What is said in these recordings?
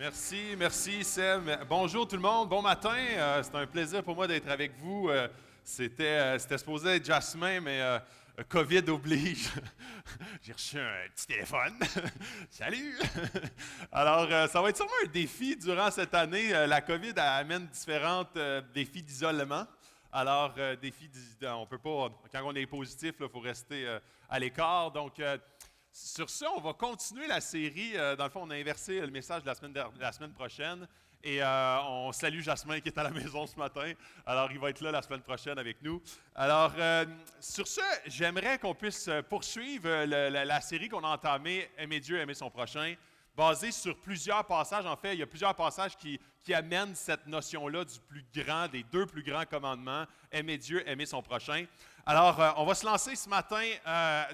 Merci Sam. Bonjour tout le monde, bon matin. C'est un plaisir pour moi d'être avec vous. C'était supposé être Jasmin, mais COVID oblige. J'ai reçu un petit téléphone. Salut! Alors, ça va être sûrement un défi durant cette année. La COVID amène différents défis d'isolement. Alors, on peut pas, quand on est positif, il faut rester à l'écart. Donc, sur ça, on va continuer la série. Dans le fond, on a inversé le message de la semaine prochaine. Et on salue Jasmin qui est à la maison ce matin. Alors, il va être là la semaine prochaine avec nous. Alors, sur ça, j'aimerais qu'on puisse poursuivre la série qu'on a entamée, Aimer Dieu, aimer son prochain, basée sur plusieurs passages. En fait, il y a plusieurs passages qui amènent cette notion-là du plus grand, des deux plus grands commandements, aimer Dieu, aimer son prochain. Alors, on va se lancer ce matin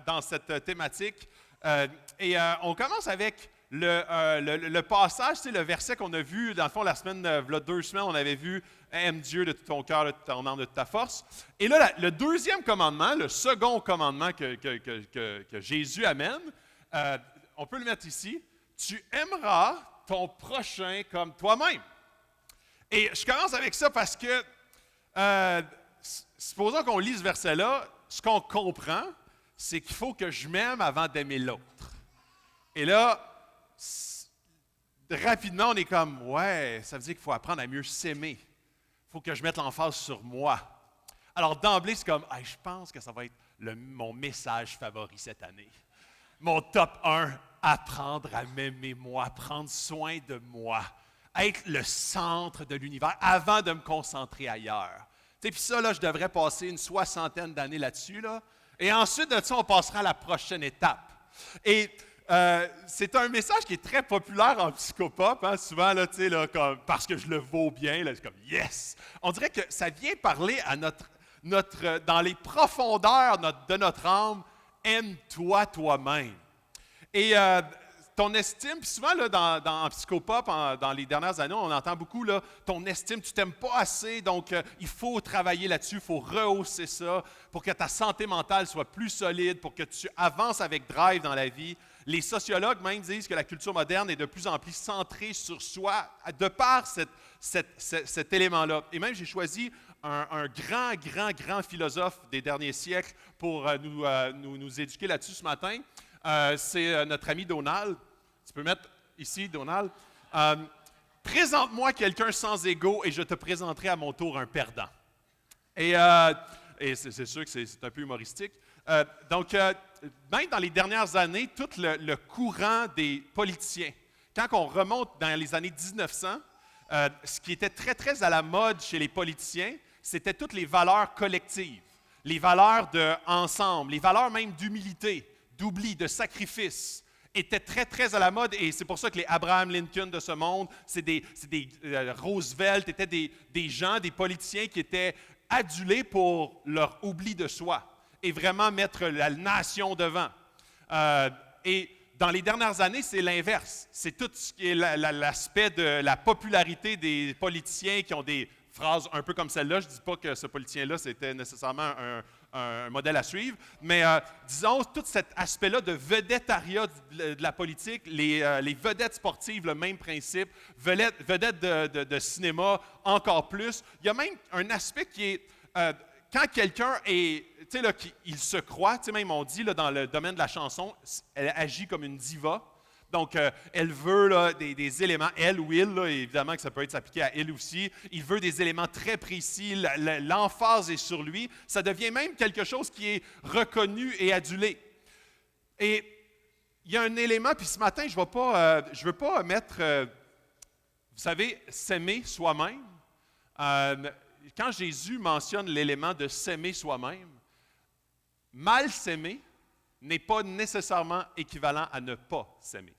dans cette thématique. On commence avec le passage, c'est le verset qu'on a vu, dans le fond, il 2 semaines, on avait vu « Aime Dieu de tout ton cœur, de toute ton âme, de toute ta force ». Et là, le deuxième commandement, le second commandement que Jésus amène, on peut le mettre ici, « Tu aimeras ton prochain comme toi-même ». Et je commence avec ça parce que, supposons qu'on lit ce verset-là, ce qu'on comprend, c'est qu'il faut que je m'aime avant d'aimer l'autre. Et là, rapidement, on est comme, ouais, ça veut dire qu'il faut apprendre à mieux s'aimer. Il faut que je mette l'emphase sur moi. Alors, d'emblée, c'est comme, hey, je pense que ça va être mon message favori cette année. Mon top 1, apprendre à m'aimer moi, prendre soin de moi, être le centre de l'univers avant de me concentrer ailleurs. Tu sais, puis ça, là, je devrais passer une 60aine d'années là-dessus, là. Et ensuite de ça, on passera à la prochaine étape. Et c'est un message qui est très populaire en psychopop, hein, souvent, là, tu sais, là, parce que je le vaux bien, là, c'est comme « yes ». On dirait que ça vient parler à dans les profondeurs de notre âme, « aime-toi toi-même ». Et ton estime, puis souvent, là, en psychopop, dans les dernières années, on entend beaucoup, là, ton estime, tu t'aimes pas assez, donc il faut travailler là-dessus, il faut rehausser ça pour que ta santé mentale soit plus solide, pour que tu avances avec drive dans la vie. Les sociologues même disent que la culture moderne est de plus en plus centrée sur soi, de par cet élément-là. Et même, j'ai choisi un grand philosophe des derniers siècles pour nous éduquer là-dessus ce matin. C'est notre ami Donald. Tu peux mettre ici, Donald. Présente-moi quelqu'un sans ego et je te présenterai à mon tour un perdant. Et c'est sûr que c'est un peu humoristique. Donc, même dans les dernières années, tout le courant des politiciens, quand on remonte dans les années 1900, ce qui était très, très à la mode chez les politiciens, c'était toutes les valeurs collectives, les valeurs d'ensemble, les valeurs même d'humilité, d'oubli, de sacrifice, étaient très, très à la mode. Et c'est pour ça que les Abraham Lincoln de ce monde, c'est des Roosevelt, étaient des gens, des politiciens qui étaient adulés pour leur oubli de soi et vraiment mettre la nation devant. Et dans les dernières années, c'est l'inverse. C'est tout ce qui est l'aspect de la popularité des politiciens qui ont des phrases un peu comme celle-là. Je ne dis pas que ce politicien-là, c'était nécessairement un modèle à suivre, mais disons, tout cet aspect-là de vedettariat de la politique, les vedettes sportives, le même principe, vedettes de cinéma, encore plus. Il y a même un aspect qui est, quand quelqu'un est, tu sais, là, il se croit, tu sais, même on dit là, dans le domaine de la chanson, elle agit comme une diva. Donc, elle veut là, des éléments, elle ou il, là, évidemment que ça peut être s'appliquer à elle aussi, il veut des éléments très précis, l'emphase est sur lui, ça devient même quelque chose qui est reconnu et adulé. Et il y a un élément, puis ce matin, je ne veux pas mettre, vous savez, s'aimer soi-même. Quand Jésus mentionne l'élément de s'aimer soi-même, mal s'aimer n'est pas nécessairement équivalent à ne pas s'aimer.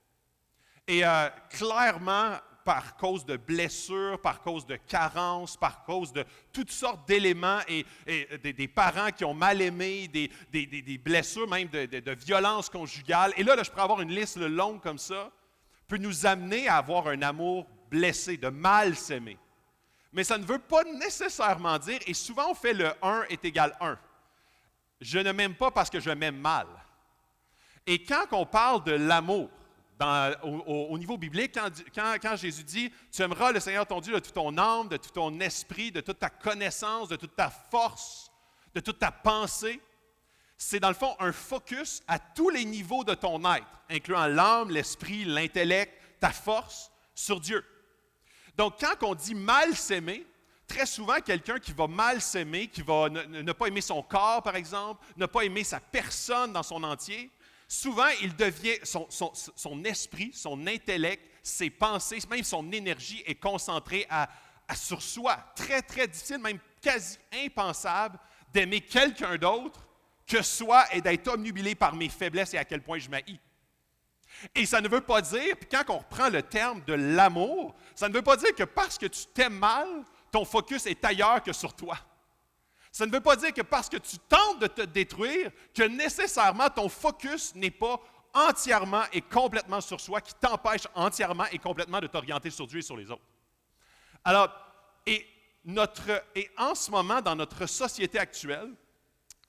Et clairement, par cause de blessures, par cause de carences, par cause de toutes sortes d'éléments et des parents qui ont mal aimé, des blessures même de violence conjugale. Et là, je pourrais avoir une liste longue comme ça, peut nous amener à avoir un amour blessé, de mal s'aimer. Mais ça ne veut pas nécessairement dire, et souvent on fait le 1 est égal 1. Je ne m'aime pas parce que je m'aime mal. Et quand on parle de l'amour, au niveau biblique, quand Jésus dit « Tu aimeras le Seigneur ton Dieu de toute ton âme, de tout ton esprit, de toute ta connaissance, de toute ta force, de toute ta pensée », c'est dans le fond un focus à tous les niveaux de ton être, incluant l'âme, l'esprit, l'intellect, ta force, sur Dieu. Donc, quand on dit mal s'aimer, très souvent, quelqu'un qui va mal s'aimer, qui va ne pas aimer son corps, par exemple, ne pas aimer sa personne dans son entier, souvent, il devient, son esprit, son intellect, ses pensées, même son énergie est concentrée sur soi. Très, très difficile, même quasi impensable, d'aimer quelqu'un d'autre que soi et d'être omnubilé par mes faiblesses et à quel point je m'haïs. Et ça ne veut pas dire, puis quand on reprend le terme de l'amour, ça ne veut pas dire que parce que tu t'aimes mal, ton focus est ailleurs que sur toi. Ça ne veut pas dire que parce que tu tentes de te détruire, que nécessairement ton focus n'est pas entièrement et complètement sur soi, qui t'empêche entièrement et complètement de t'orienter sur Dieu et sur les autres. Alors, et en ce moment, dans notre société actuelle,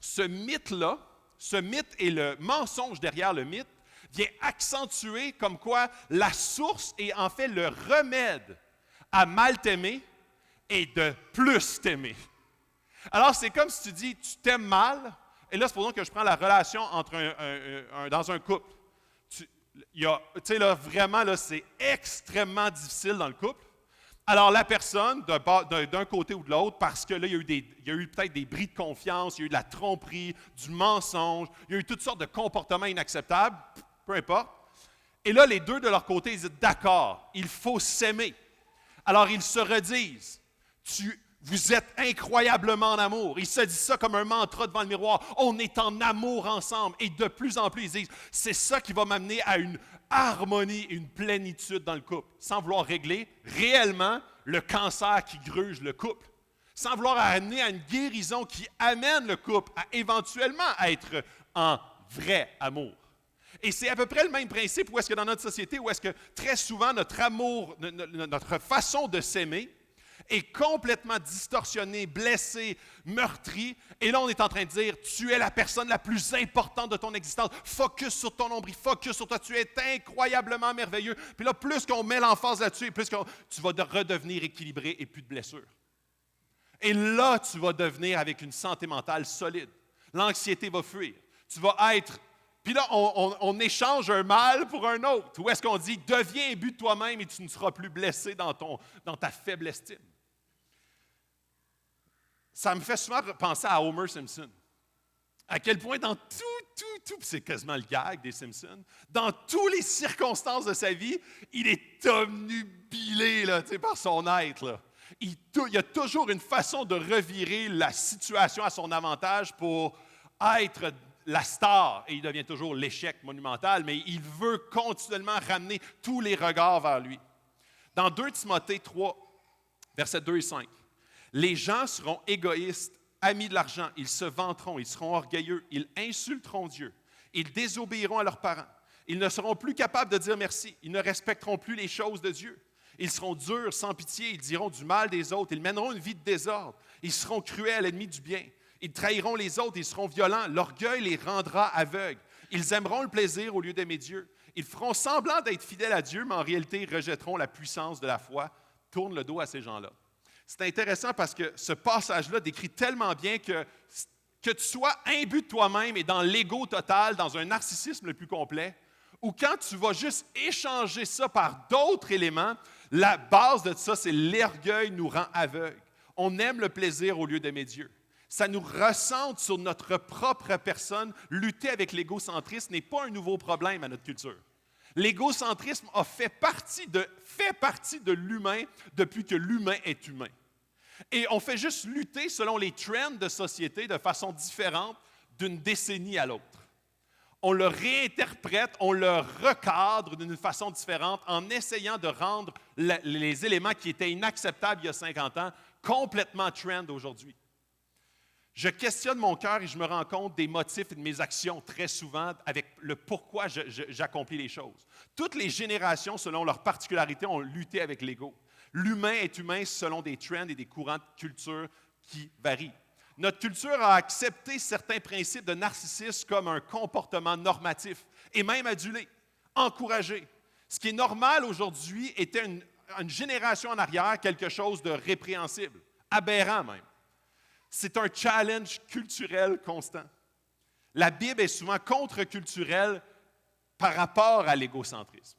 ce mythe-là, ce mythe et le mensonge derrière le mythe, vient accentuer comme quoi la source et en fait le remède à mal t'aimer est de plus t'aimer. Alors, c'est comme si tu dis, tu t'aimes mal, et là, supposons que je prends la relation entre dans un couple. Tu sais, là, vraiment, là, c'est extrêmement difficile dans le couple. Alors, la personne, d'un côté ou de l'autre, parce que là, il y a eu peut-être des bris de confiance, il y a eu de la tromperie, du mensonge, il y a eu toutes sortes de comportements inacceptables, peu importe. Et là, les deux de leur côté, ils disent, d'accord, il faut s'aimer. Alors, ils se redisent, vous êtes incroyablement en amour. Ils se disent ça comme un mantra devant le miroir. On est en amour ensemble. Et de plus en plus, ils disent, c'est ça qui va m'amener à une harmonie, une plénitude dans le couple, sans vouloir régler réellement le cancer qui gruge le couple, sans vouloir amener à une guérison qui amène le couple à éventuellement être en vrai amour. Et c'est à peu près le même principe où est-ce que dans notre société, où est-ce que très souvent notre amour, notre façon de s'aimer est complètement distorsionnée, blessée, meurtrie. Et là, on est en train de dire, tu es la personne la plus importante de ton existence. Focus sur ton nombril, focus sur toi. Tu es incroyablement merveilleux. Puis là, plus qu'on met l'emphase là-dessus, plus tu vas redevenir équilibré et plus de blessures. Et là, tu vas devenir avec une santé mentale solide. L'anxiété va fuir. Tu vas être... Puis là, on échange un mal pour un autre. Où est-ce qu'on dit, deviens imbu de toi-même et tu ne seras plus blessé dans ta faible estime. Ça me fait souvent penser à Homer Simpson. À quel point dans tout, c'est quasiment le gag des Simpsons, dans toutes les circonstances de sa vie, il est omnubilé là, par son être. Là. Il y a toujours une façon de revirer la situation à son avantage pour être la star, et il devient toujours l'échec monumental, mais il veut continuellement ramener tous les regards vers lui. Dans 2 Timothée 3, versets 2 et 5, « Les gens seront égoïstes, amis de l'argent, ils se vanteront, ils seront orgueilleux, ils insulteront Dieu, ils désobéiront à leurs parents, ils ne seront plus capables de dire merci, ils ne respecteront plus les choses de Dieu. Ils seront durs, sans pitié, ils diront du mal des autres, ils mèneront une vie de désordre, ils seront cruels, ennemis du bien. Ils trahiront les autres, ils seront violents. L'orgueil les rendra aveugles. Ils aimeront le plaisir au lieu d'aimer Dieu. Ils feront semblant d'être fidèles à Dieu, mais en réalité, ils rejetteront la puissance de la foi. Tourne le dos à ces gens-là. » C'est intéressant parce que ce passage-là décrit tellement bien que tu sois imbu de toi-même et dans l'ego total, dans un narcissisme le plus complet, ou quand tu vas juste échanger ça par d'autres éléments, la base de ça, c'est l'orgueil nous rend aveugles. On aime le plaisir au lieu d'aimer Dieu. Ça nous recentre sur notre propre personne. Lutter avec l'égocentrisme n'est pas un nouveau problème à notre culture. L'égocentrisme fait partie de l'humain depuis que l'humain est humain. Et on fait juste lutter selon les trends de société de façon différente d'une décennie à l'autre. On le réinterprète, on le recadre d'une façon différente en essayant de rendre les éléments qui étaient inacceptables il y a 50 ans complètement trend aujourd'hui. Je questionne mon cœur et je me rends compte des motifs et de mes actions très souvent avec le pourquoi j'accomplis les choses. Toutes les générations, selon leurs particularités, ont lutté avec l'ego. L'humain est humain selon des trends et des courants de culture qui varient. Notre culture a accepté certains principes de narcissisme comme un comportement normatif et même adulé, encouragé. Ce qui est normal aujourd'hui était une génération en arrière quelque chose de répréhensible, aberrant même. C'est un challenge culturel constant. La Bible est souvent contre-culturelle par rapport à l'égocentrisme.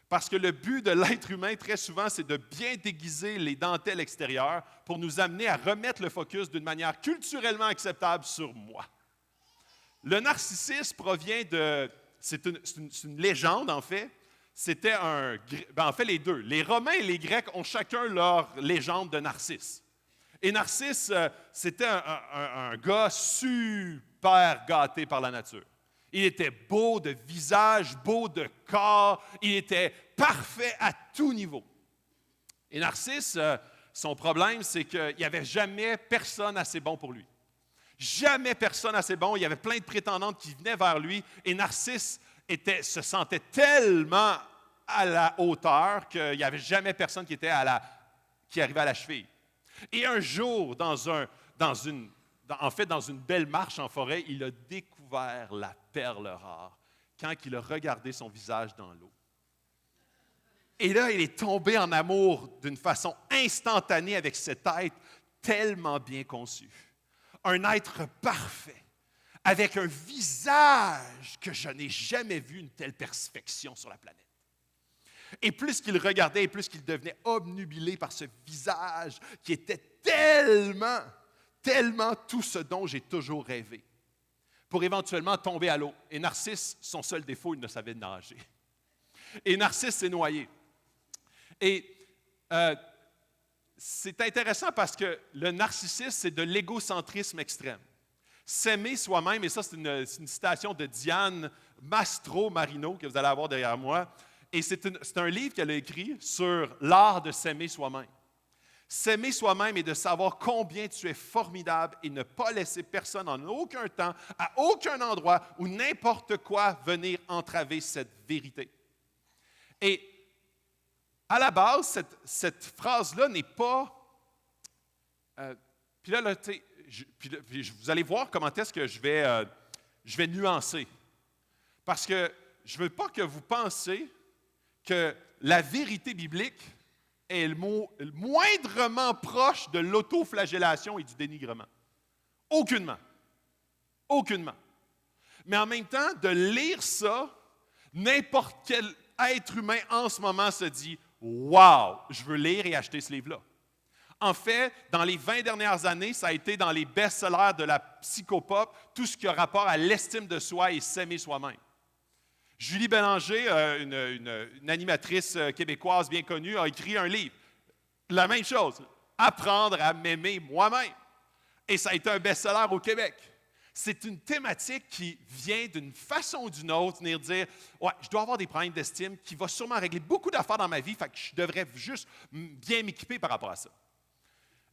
Parce que le but de l'être humain, très souvent, c'est de bien déguiser les dentelles extérieures pour nous amener à remettre le focus d'une manière culturellement acceptable sur moi. Le narcissisme provient de... C'est une légende, en fait. C'était en fait, les deux. Les Romains et les Grecs ont chacun leur légende de Narcisse. Et Narcisse, c'était un gars super gâté par la nature. Il était beau de visage, beau de corps, il était parfait à tout niveau. Et Narcisse, son problème, c'est qu'il n'y avait jamais personne assez bon pour lui. Jamais personne assez bon. Il y avait plein de prétendantes qui venaient vers lui. Et Narcisse se sentait tellement à la hauteur qu'il n'y avait jamais personne qui arrivait à la cheville. Et un jour, dans une belle marche en forêt, il a découvert la perle rare quand il a regardé son visage dans l'eau. Et là, il est tombé en amour d'une façon instantanée avec cet être tellement bien conçu. Un être parfait, avec un visage que je n'ai jamais vu une telle perfection sur la planète. Et plus qu'il regardait, et plus qu'il devenait obnubilé par ce visage qui était tellement tout ce dont j'ai toujours rêvé, pour éventuellement tomber à l'eau. Et Narcisse, son seul défaut, il ne savait nager. Et Narcisse s'est noyé. Et c'est intéressant parce que le narcissisme, c'est de l'égocentrisme extrême. S'aimer soi-même, et ça, c'est une citation de Diane Mastro-Marino que vous allez avoir derrière moi. Et c'est un livre qu'elle a écrit sur l'art de s'aimer soi-même. S'aimer soi-même et de savoir combien tu es formidable et ne pas laisser personne en aucun temps, à aucun endroit ou n'importe quoi venir entraver cette vérité. Et à la base, cette phrase-là n'est pas... puis là, vous allez voir comment est-ce que je vais nuancer. Parce que je ne veux pas que vous pensiez que la vérité biblique est le moindrement proche de l'autoflagellation et du dénigrement. Aucunement. Aucunement. Mais en même temps, de lire ça, n'importe quel être humain en ce moment se dit « Wow, je veux lire et acheter ce livre-là ». En fait, dans les 20 dernières années, ça a été dans les best-sellers de la psychopop, tout ce qui a rapport à l'estime de soi et s'aimer soi-même. Julie Bélanger, une animatrice québécoise bien connue, a écrit un livre. La même chose, Apprendre à m'aimer moi-même. Et ça a été un best-seller au Québec. C'est une thématique qui vient d'une façon ou d'une autre venir dire « Ouais, je dois avoir des problèmes d'estime qui va sûrement régler beaucoup d'affaires dans ma vie, fait que je devrais juste bien m'équiper par rapport à ça. »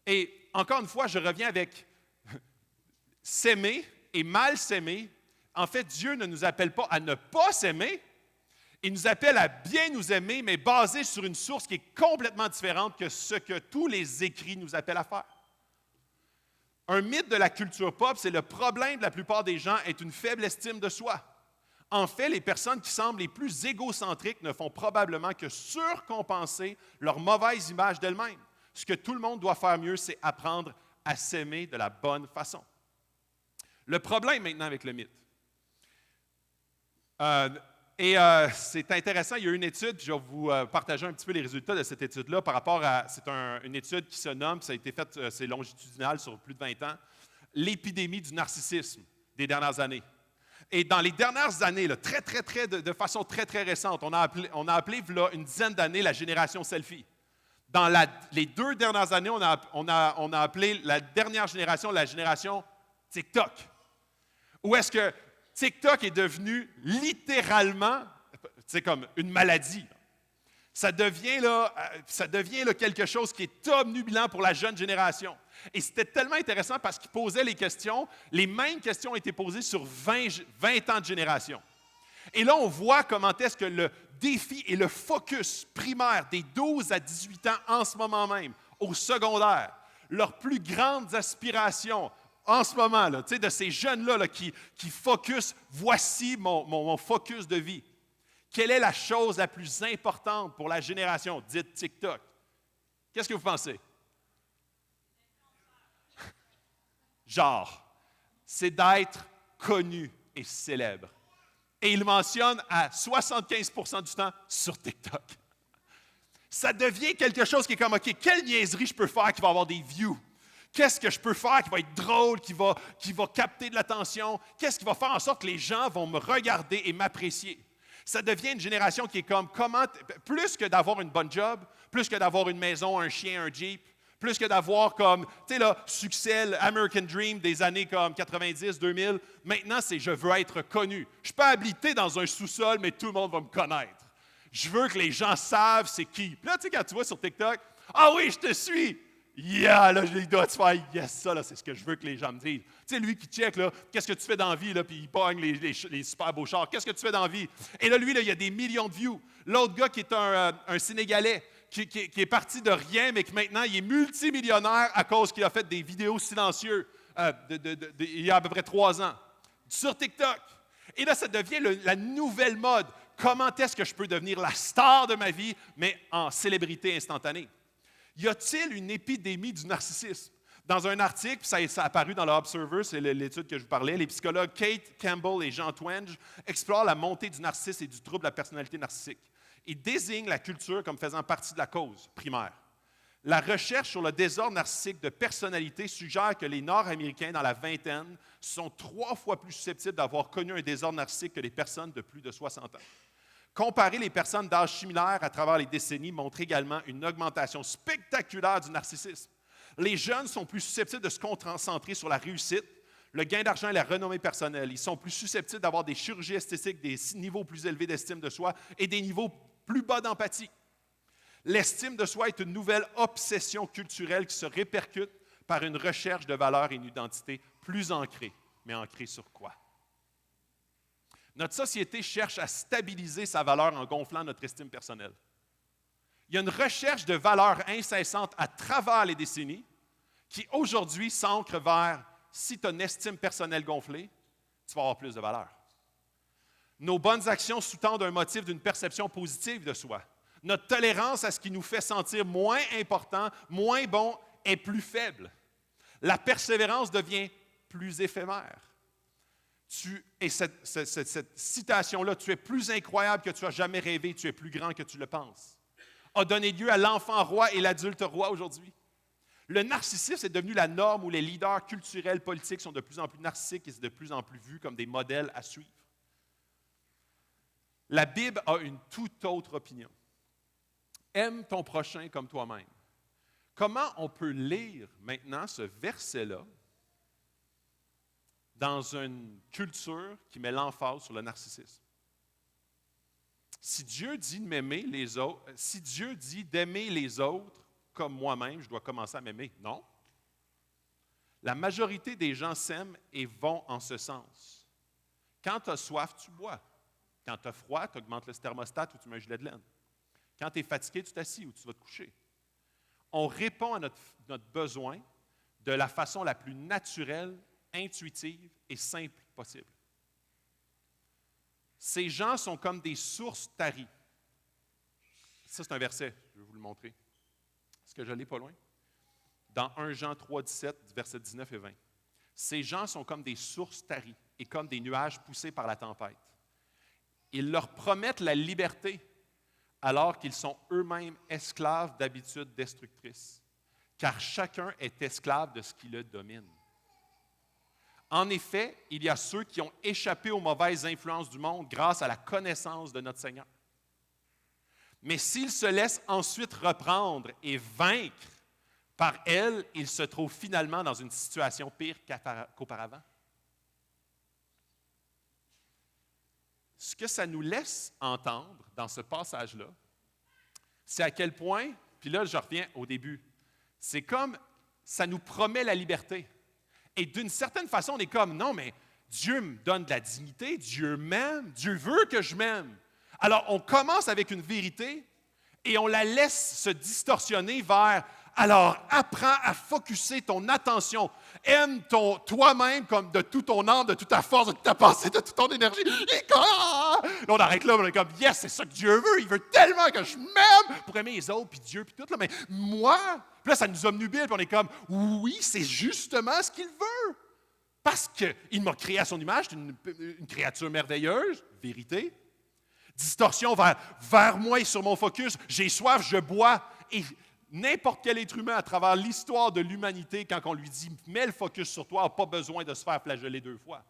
Et encore une fois, je reviens avec s'aimer et mal s'aimer. En fait, Dieu ne nous appelle pas à ne pas s'aimer, il nous appelle à bien nous aimer, mais basé sur une source qui est complètement différente que ce que tous les écrits nous appellent à faire. Un mythe de la culture pop, c'est le problème de la plupart des gens est une faible estime de soi. En fait, les personnes qui semblent les plus égocentriques ne font probablement que surcompenser leur mauvaise image d'elles-mêmes. Ce que tout le monde doit faire mieux, c'est apprendre à s'aimer de la bonne façon. Le problème maintenant avec le mythe. C'est intéressant, il y a une étude, puis je vais vous partager un petit peu les résultats de cette étude-là par rapport à, une étude qui se nomme, ça a été fait, c'est longitudinal sur plus de 20 ans, l'épidémie du narcissisme des dernières années. Et dans les dernières années, là, de façon très récente, on a appelé là, une dizaine d'années la génération selfie. Dans les 2 dernières années, on a appelé la dernière génération la génération TikTok. Où est-ce que TikTok est devenu littéralement, comme une maladie. Ça devient quelque chose qui est obnubilant pour la jeune génération. Et c'était tellement intéressant parce qu'il posait les questions, les mêmes questions ont été posées sur 20 ans de génération. Et là, on voit comment est-ce que le défi et le focus primaire des 12 à 18 ans en ce moment même, au secondaire, leurs plus grandes aspirations, en ce moment, là, de ces jeunes-là là, qui focus, voici mon focus de vie. Quelle est la chose la plus importante pour la génération dite TikTok? Qu'est-ce que vous pensez? Genre, c'est d'être connu et célèbre. Et il mentionne à 75% du temps sur TikTok. Ça devient quelque chose qui est comme, OK, quelle niaiserie je peux faire qui va avoir des views? Qu'est-ce que je peux faire qui va être drôle, qui va capter de l'attention? Qu'est-ce qui va faire en sorte que les gens vont me regarder et m'apprécier? Ça devient une génération qui est comme, plus que d'avoir une bonne job, plus que d'avoir une maison, un chien, un Jeep, plus que d'avoir comme, tu sais là, succès, American Dream des années comme 90, 2000, maintenant c'est je veux être connu. Je peux habiter dans un sous-sol, mais tout le monde va me connaître. Je veux que les gens savent c'est qui. Puis là, tu sais, quand tu vois sur TikTok, ah oui, je te suis. Yeah, là, il doit te faire, yes, ça, là, c'est ce que je veux que les gens me disent. Tu sais, lui qui check, là, qu'est-ce que tu fais dans la vie, là, puis il pogne les super beaux chars, qu'est-ce que tu fais dans la vie? Et là, lui, là, il y a des millions de views. L'autre gars qui est un Sénégalais, qui est parti de rien, mais qui maintenant, il est multimillionnaire à cause qu'il a fait des vidéos silencieuses il y a à peu près 3 ans, sur TikTok. Et là, ça devient la nouvelle mode. Comment est-ce que je peux devenir la star de ma vie, mais en célébrité instantanée? Y a-t-il une épidémie du narcissisme? Dans un article, ça a apparu dans le Observer, c'est l'étude que je vous parlais, les psychologues Kate Campbell et Jean Twenge explorent la montée du narcissisme et du trouble de la personnalité narcissique. Ils désignent la culture comme faisant partie de la cause primaire. La recherche sur le désordre narcissique de personnalité suggère que les Nord-Américains dans la vingtaine sont 3 fois plus susceptibles d'avoir connu un désordre narcissique que les personnes de plus de 60 ans. Comparer les personnes d'âge similaire à travers les décennies montre également une augmentation spectaculaire du narcissisme. Les jeunes sont plus susceptibles de se concentrer sur la réussite, le gain d'argent et la renommée personnelle. Ils sont plus susceptibles d'avoir des chirurgies esthétiques, des niveaux plus élevés d'estime de soi et des niveaux plus bas d'empathie. L'estime de soi est une nouvelle obsession culturelle qui se répercute par une recherche de valeur et une identité plus ancrée. Mais ancrée sur quoi? Notre société cherche à stabiliser sa valeur en gonflant notre estime personnelle. Il y a une recherche de valeur incessante à travers les décennies qui, aujourd'hui, s'ancre vers si tu as une estime personnelle gonflée, tu vas avoir plus de valeur. Nos bonnes actions sous-tendent un motif d'une perception positive de soi. Notre tolérance à ce qui nous fait sentir moins important, moins bon, est plus faible. La persévérance devient plus éphémère. Et cette citation-là, tu es plus incroyable que tu as jamais rêvé, tu es plus grand que tu le penses, a donné lieu à l'enfant roi et l'adulte roi aujourd'hui. Le narcissisme est devenu la norme où les leaders culturels, politiques sont de plus en plus narcissiques et c'est de plus en plus vus comme des modèles à suivre. La Bible a une toute autre opinion. Aime ton prochain comme toi-même. Comment on peut lire maintenant ce verset-là dans une culture qui met l'emphase sur le narcissisme? Si Dieu dit de m'aimer les autres, si Dieu dit d'aimer les autres comme moi-même, je dois commencer à m'aimer. Non. La majorité des gens s'aiment et vont en ce sens. Quand tu as soif, tu bois. Quand tu as froid, tu augmentes le thermostat ou tu mets un gilet de laine. Quand tu es fatigué, tu t'assis ou tu vas te coucher. On répond à notre besoin de la façon la plus naturelle, intuitive et simple possible. Ces gens sont comme des sources taries. Ça, c'est un verset, je vais vous le montrer. Est-ce que je l'ai pas loin? Dans 1 Jean 3, 17, versets 19 et 20. Ces gens sont comme des sources taries et comme des nuages poussés par la tempête. Ils leur promettent la liberté alors qu'ils sont eux-mêmes esclaves d'habitudes destructrices, car chacun est esclave de ce qui le domine. En effet, il y a ceux qui ont échappé aux mauvaises influences du monde grâce à la connaissance de notre Seigneur. Mais s'ils se laissent ensuite reprendre et vaincre par elles, ils se trouvent finalement dans une situation pire qu'auparavant. Ce que ça nous laisse entendre dans ce passage-là, c'est à quel point, puis là je reviens au début, c'est comme ça nous promet la liberté. Et d'une certaine façon, on est comme, non, mais Dieu me donne de la dignité, Dieu m'aime, Dieu veut que je m'aime. Alors, on commence avec une vérité et on la laisse se distorsionner vers Alors, apprends à focusser ton attention. Aime toi-même comme de tout ton âme, de toute ta force, de toute ta pensée, de toute ton énergie. Là, on arrête là, on est comme, yes, c'est ça que Dieu veut. Il veut tellement que je m'aime pour aimer les autres, puis Dieu, puis tout. Là, mais moi, puis là, ça nous obnubile, puis on est comme, oui, c'est justement ce qu'il veut. Parce qu'il m'a créé à son image, c'est une créature merveilleuse, vérité. Distorsion vers moi et sur mon focus. J'ai soif, je bois. Et n'importe quel être humain à travers l'histoire de l'humanité, quand on lui dit « mets le focus sur toi », n'a pas besoin de se faire flageller 2 fois.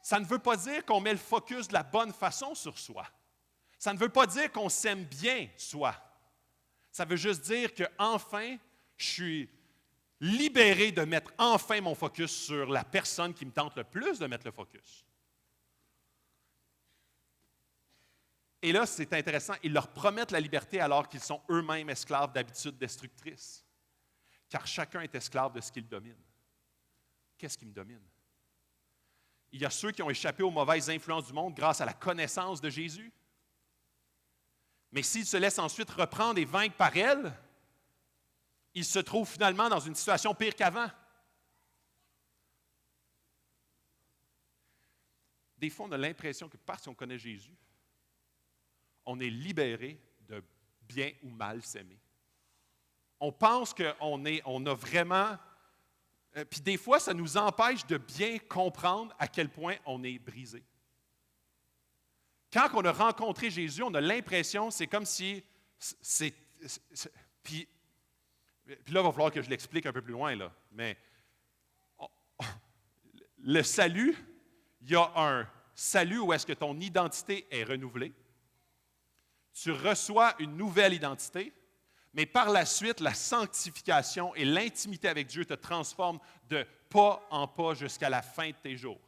Ça ne veut pas dire qu'on met le focus de la bonne façon sur soi. Ça ne veut pas dire qu'on s'aime bien soi. Ça veut juste dire qu'enfin, je suis libéré de mettre enfin mon focus sur la personne qui me tente le plus de mettre le focus. Et là, c'est intéressant, ils leur promettent la liberté alors qu'ils sont eux-mêmes esclaves d'habitudes destructrices. Car chacun est esclave de ce qu'il domine. Qu'est-ce qui me domine? Il y a ceux qui ont échappé aux mauvaises influences du monde grâce à la connaissance de Jésus. Mais s'ils se laissent ensuite reprendre et vaincre par elles, ils se trouvent finalement dans une situation pire qu'avant. Des fois, on a l'impression que parce qu'on connaît Jésus, on est libéré de bien ou mal s'aimer. On pense qu'on a vraiment... puis des fois, ça nous empêche de bien comprendre à quel point on est brisé. Quand on a rencontré Jésus, on a l'impression, c'est comme si... Puis là, il va falloir que je l'explique un peu plus loin, là. Mais le salut, il y a un salut où est-ce que ton identité est renouvelée. Tu reçois une nouvelle identité, mais par la suite, la sanctification et l'intimité avec Dieu te transforment de pas en pas jusqu'à la fin de tes jours.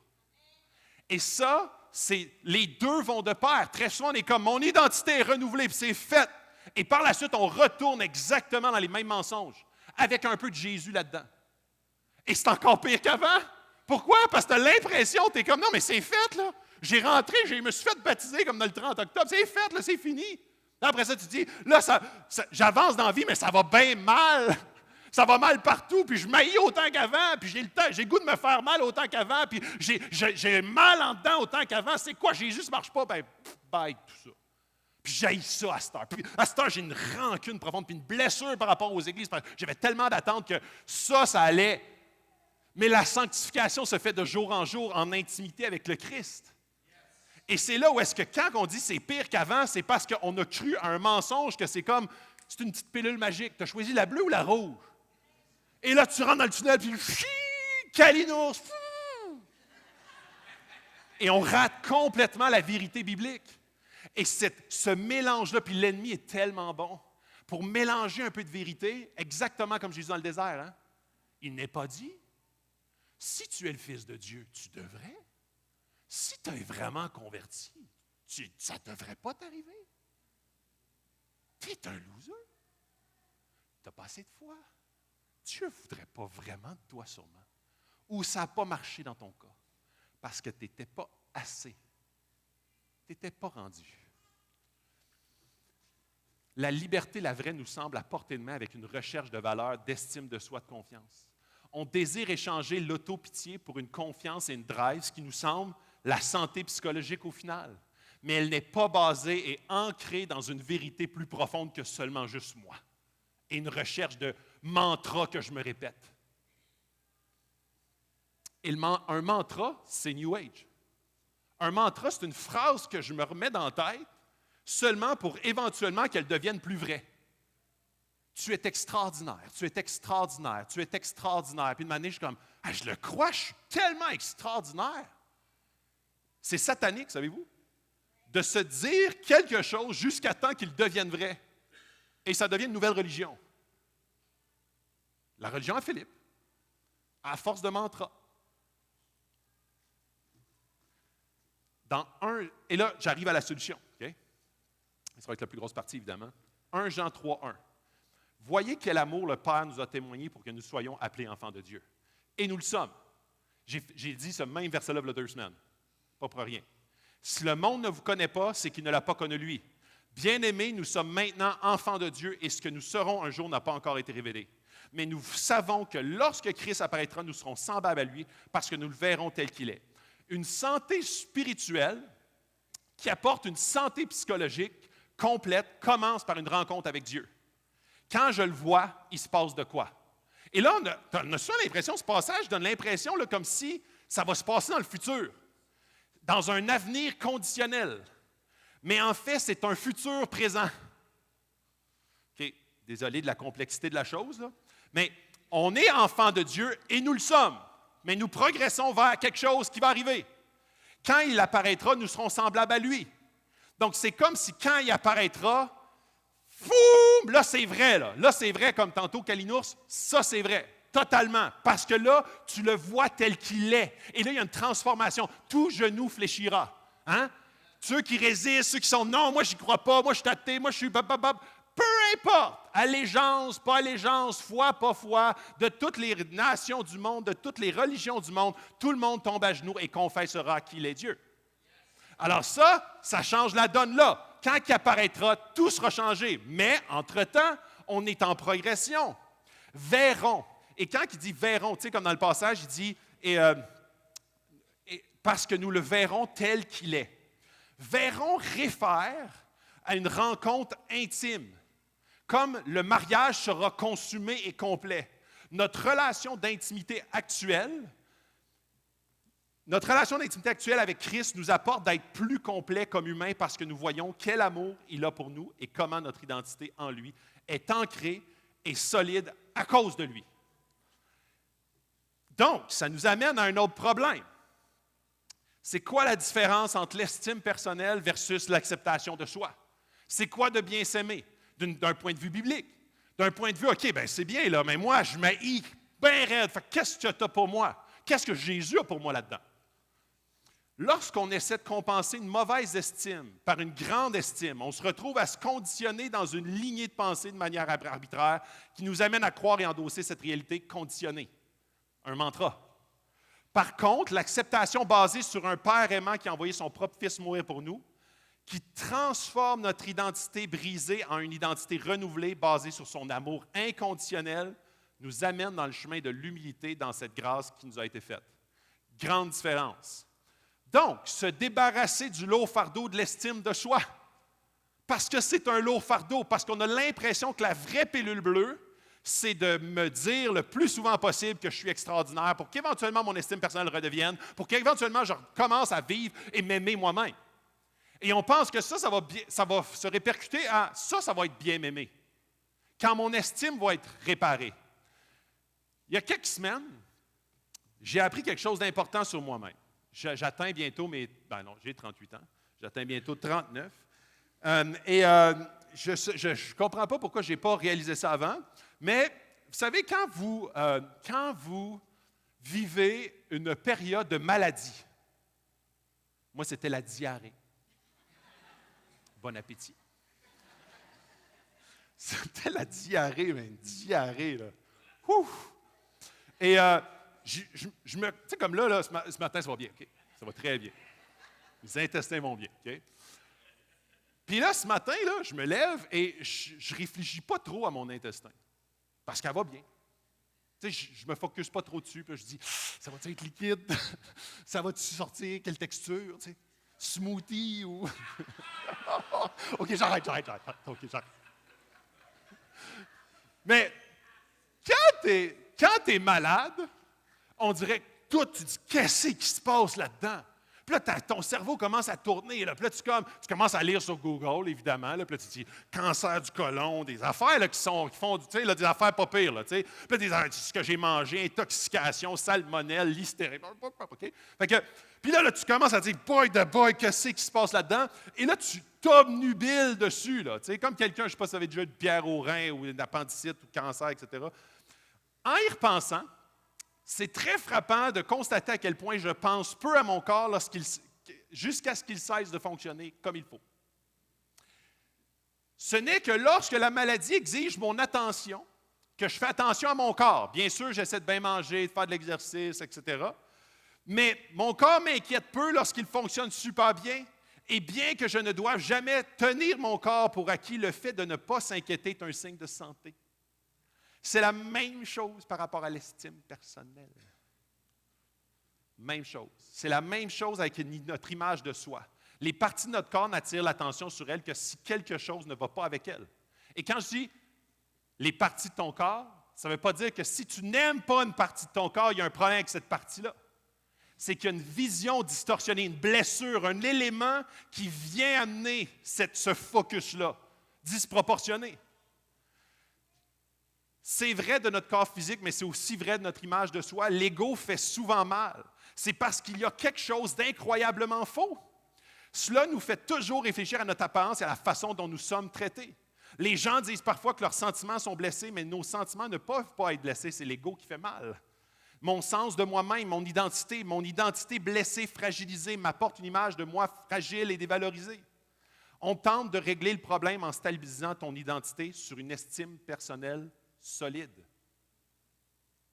Et ça, les deux vont de pair. Très souvent, on est comme, mon identité est renouvelée, puis c'est fait. Et par la suite, on retourne exactement dans les mêmes mensonges, avec un peu de Jésus là-dedans. Et c'est encore pire qu'avant. Pourquoi? Parce que tu as l'impression, tu es comme, non, mais c'est fait, là. J'ai rentré, je me suis fait baptiser comme dans le 30 octobre. C'est fait, là, c'est fini. Après ça, tu dis, là, j'avance dans la vie, mais ça va bien mal. Ça va mal partout, puis je m'haïs autant qu'avant, puis j'ai le goût de me faire mal autant qu'avant, puis j'ai mal en dedans autant qu'avant. C'est quoi? Jésus ne marche pas? Ben, bye, tout ça. Puis j'haïs ça à cette heure. Puis à cette heure, j'ai une rancune profonde, puis une blessure par rapport aux églises. J'avais tellement d'attentes que ça allait. Mais la sanctification se fait de jour en jour en intimité avec le Christ. Et c'est là où est-ce que quand on dit c'est pire qu'avant, c'est parce qu'on a cru à un mensonge que c'est comme, c'est une petite pilule magique. Tu as choisi la bleue ou la rouge? Et là, tu rentres dans le tunnel, puis Kalinours! Et on rate complètement la vérité biblique. Et ce mélange-là, puis l'ennemi est tellement bon pour mélanger un peu de vérité, exactement comme Jésus dans le désert. Hein? Il n'est pas dit, si tu es le Fils de Dieu, tu devrais. Si tu es vraiment converti, ça ne devrait pas t'arriver. Tu es un loser. Tu n'as pas assez de foi. Dieu ne voudrait pas vraiment de toi sûrement. Ou ça n'a pas marché dans ton cas. Parce que tu n'étais pas assez. Tu n'étais pas rendu. La liberté, la vraie, nous semble à portée de main avec une recherche de valeur, d'estime de soi, de confiance. On désire échanger l'autopitié pour une confiance et une drive, ce qui nous semble la santé psychologique au final. Mais elle n'est pas basée et ancrée dans une vérité plus profonde que seulement juste moi. Et une recherche de mantra que je me répète. Et un mantra, c'est New Age. Un mantra, c'est une phrase que je me remets dans la tête seulement pour éventuellement qu'elle devienne plus vraie. Tu es extraordinaire, tu es extraordinaire, tu es extraordinaire. Puis une année, je suis comme, ah, je le crois, je suis tellement extraordinaire. C'est satanique, savez-vous? De se dire quelque chose jusqu'à temps qu'il devienne vrai. Et ça devient une nouvelle religion. La religion à Philippe, à force de mantra. Et là, j'arrive à la solution. Okay? Ça va être la plus grosse partie, évidemment. 1 Jean 3:1. Voyez quel amour le Père nous a témoigné pour que nous soyons appelés enfants de Dieu. Et nous le sommes. J'ai dit ce même verset-là il y a 2 semaines. Pas pour rien. Si le monde ne vous connaît pas, c'est qu'il ne l'a pas connu lui. Bien-aimés, nous sommes maintenant enfants de Dieu et ce que nous serons un jour n'a pas encore été révélé. Mais nous savons que lorsque Christ apparaîtra, nous serons semblables à lui parce que nous le verrons tel qu'il est. Une santé spirituelle qui apporte une santé psychologique complète commence par une rencontre avec Dieu. Quand je le vois, il se passe de quoi? Et là, on a souvent l'impression, ce passage donne l'impression là, comme si ça va se passer dans le futur, dans un avenir conditionnel. Mais en fait, c'est un futur présent. OK, désolé de la complexité de la chose, là. Mais on est enfant de Dieu et nous le sommes. Mais nous progressons vers quelque chose qui va arriver. Quand il apparaîtra, nous serons semblables à lui. Donc, c'est comme si quand il apparaîtra, foum, là, c'est vrai. Là, c'est vrai, comme tantôt, Kalinours, ça, c'est vrai. Totalement. Parce que là, tu le vois tel qu'il est. Et là, il y a une transformation. Tout genou fléchira. Hein? Ceux qui résistent, ceux qui sont non, moi, je n'y crois pas, moi, je suis athée, moi, je suis. Peu importe. Allégeance, pas allégeance, foi, pas foi, de toutes les nations du monde, de toutes les religions du monde, tout le monde tombe à genoux et confessera qu'il est Dieu. Alors ça change la donne là. Quand il apparaîtra, tout sera changé. Mais, entre-temps, on est en progression. Verrons. Et quand il dit verrons, tu sais, comme dans le passage, il dit parce que nous le verrons tel qu'il est. Verrons réfère à une rencontre intime. Comme le mariage sera consumé et complet. Notre relation d'intimité actuelle avec Christ nous apporte d'être plus complet comme humains parce que nous voyons quel amour il a pour nous et comment notre identité en lui est ancrée et solide à cause de lui. Donc, ça nous amène à un autre problème. C'est quoi la différence entre l'estime personnelle versus l'acceptation de soi? C'est quoi de bien s'aimer d'un point de vue biblique? D'un point de vue, OK, bien c'est bien, là, mais moi, je m'haïs bien raide. Fait, qu'est-ce que tu as pour moi? Qu'est-ce que Jésus a pour moi là-dedans? Lorsqu'on essaie de compenser une mauvaise estime par une grande estime, on se retrouve à se conditionner dans une lignée de pensée de manière arbitraire qui nous amène à croire et endosser cette réalité conditionnée. Un mantra. Par contre, l'acceptation basée sur un Père aimant qui a envoyé son propre Fils mourir pour nous, qui transforme notre identité brisée en une identité renouvelée basée sur son amour inconditionnel, nous amène dans le chemin de l'humilité dans cette grâce qui nous a été faite. Grande différence. Donc, se débarrasser du lourd fardeau de l'estime de soi, parce que c'est un lourd fardeau, parce qu'on a l'impression que la vraie pilule bleue, c'est de me dire le plus souvent possible que je suis extraordinaire pour qu'éventuellement mon estime personnelle redevienne, pour qu'éventuellement je commence à vivre et m'aimer moi-même. Et on pense que ça va se répercuter à ça va être bien m'aimer. Quand mon estime va être réparée. Il y a quelques semaines, j'ai appris quelque chose d'important sur moi-même. J'atteins bientôt j'ai 38 ans. J'atteins bientôt 39. Je ne comprends pas pourquoi je n'ai pas réalisé ça avant, mais vous savez, quand vous vivez une période de maladie, moi, c'était la diarrhée. Bon appétit. C'était la diarrhée, mais une diarrhée, là. Ouf! Et tu sais, comme là, ce matin, ça va bien, OK? Ça va très bien. Les intestins vont bien, OK? Puis là, ce matin, là, je me lève et je ne réfléchis pas trop à mon intestin. Parce qu'elle va bien. Tu sais, je ne me focus pas trop dessus. Puis je dis, ça va-tu être liquide? Ça va-tu sortir? Quelle texture? Tu sais? Smoothie ou... OK, j'arrête. OK, j'arrête. Mais quand tu es malade, on dirait que toi, tu dis, qu'est-ce qui se passe là-dedans? Puis là, ton cerveau commence à tourner. Là. Puis là, tu commences à lire sur Google, évidemment. Là. Puis là, tu dis cancer du côlon, des affaires là, qui font, tu sais, là, des affaires pas pires. Là, tu sais. Puis là, ce que j'ai mangé, intoxication, salmonelle, listerie. OK? Fait que, puis là, tu commences à dire, boy, qu'est-ce qui se passe là-dedans? Et là, tu t'obnubiles dessus. Là, tu sais, comme quelqu'un, je ne sais pas si ça avait déjà eu de pierre au rein ou une appendicite ou cancer, etc. En y repensant, c'est très frappant de constater à quel point je pense peu à mon corps jusqu'à ce qu'il cesse de fonctionner comme il faut. Ce n'est que lorsque la maladie exige mon attention, que je fais attention à mon corps. Bien sûr, j'essaie de bien manger, de faire de l'exercice, etc. Mais mon corps m'inquiète peu lorsqu'il fonctionne super bien Et bien que je ne doive jamais tenir mon corps pour acquis, le fait de ne pas s'inquiéter est un signe de santé. C'est la même chose par rapport à l'estime personnelle. Même chose. C'est la même chose avec notre image de soi. Les parties de notre corps n'attirent l'attention sur elles que si quelque chose ne va pas avec elles. Et quand je dis les parties de ton corps, ça ne veut pas dire que si tu n'aimes pas une partie de ton corps, il y a un problème avec cette partie-là. C'est qu'il y a une vision distorsionnée, une blessure, un élément qui vient amener ce focus-là, disproportionné. C'est vrai de notre corps physique, mais c'est aussi vrai de notre image de soi. L'ego fait souvent mal. C'est parce qu'il y a quelque chose d'incroyablement faux. Cela nous fait toujours réfléchir à notre apparence et à la façon dont nous sommes traités. Les gens disent parfois que leurs sentiments sont blessés, mais nos sentiments ne peuvent pas être blessés, c'est l'ego qui fait mal. Mon sens de moi-même, mon identité blessée, fragilisée, m'apporte une image de moi fragile et dévalorisée. On tente de régler le problème en stabilisant ton identité sur une estime personnelle solide.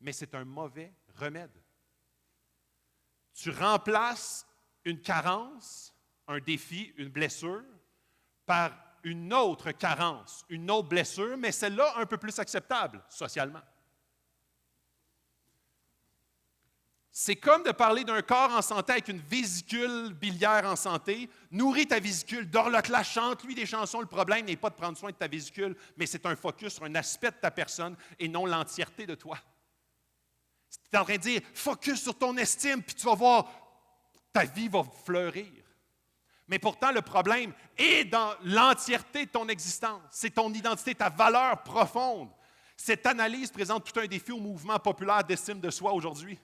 Mais c'est un mauvais remède. Tu remplaces une carence, un défi, une blessure, par une autre carence, une autre blessure, mais celle-là un peu plus acceptable socialement. C'est comme de parler d'un corps en santé avec une vésicule biliaire en santé. Nourris ta vésicule, dors-le-la, chante-lui des chansons. Le problème n'est pas de prendre soin de ta vésicule, mais c'est un focus sur un aspect de ta personne et non l'entièreté de toi. Tu es en train de dire, focus sur ton estime, puis tu vas voir, ta vie va fleurir. Mais pourtant, le problème est dans l'entièreté de ton existence. C'est ton identité, ta valeur profonde. Cette analyse présente tout un défi au mouvement populaire d'estime de soi aujourd'hui.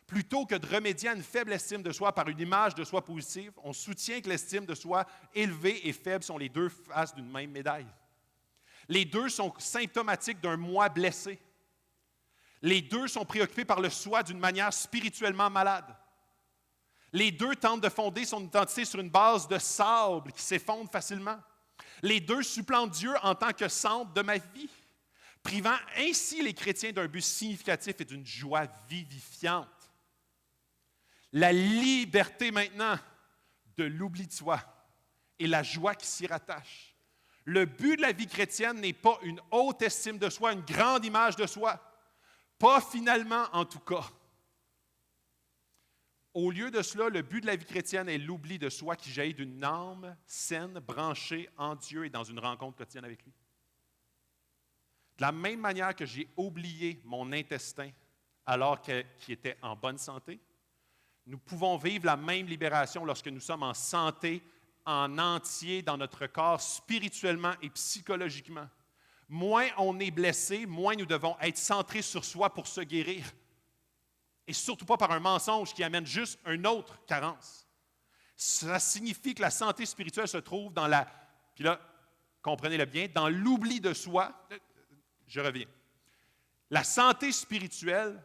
Plutôt que de remédier à une faible estime de soi par une image de soi positive, on soutient que l'estime de soi élevée et faible sont les deux faces d'une même médaille. Les deux sont symptomatiques d'un moi blessé. Les deux sont préoccupés par le soi d'une manière spirituellement malade. Les deux tentent de fonder son identité sur une base de sable qui s'effondre facilement. Les deux supplantent Dieu en tant que centre de ma vie, privant ainsi les chrétiens d'un but significatif et d'une joie vivifiante. La liberté maintenant de l'oubli de soi et la joie qui s'y rattache. Le but de la vie chrétienne n'est pas une haute estime de soi, une grande image de soi. Pas finalement, en tout cas. Au lieu de cela, le but de la vie chrétienne est l'oubli de soi qui jaillit d'une âme saine, branchée en Dieu et dans une rencontre quotidienne avec lui. De la même manière que j'ai oublié mon intestin alors qu'il était en bonne santé, nous pouvons vivre la même libération lorsque nous sommes en santé, en entier dans notre corps, spirituellement et psychologiquement. Moins on est blessé, moins nous devons être centrés sur soi pour se guérir. Et surtout pas par un mensonge qui amène juste une autre carence. Ça signifie que la santé spirituelle se trouve dans puis là, comprenez-le bien, dans l'oubli de soi. Je reviens. La santé spirituelle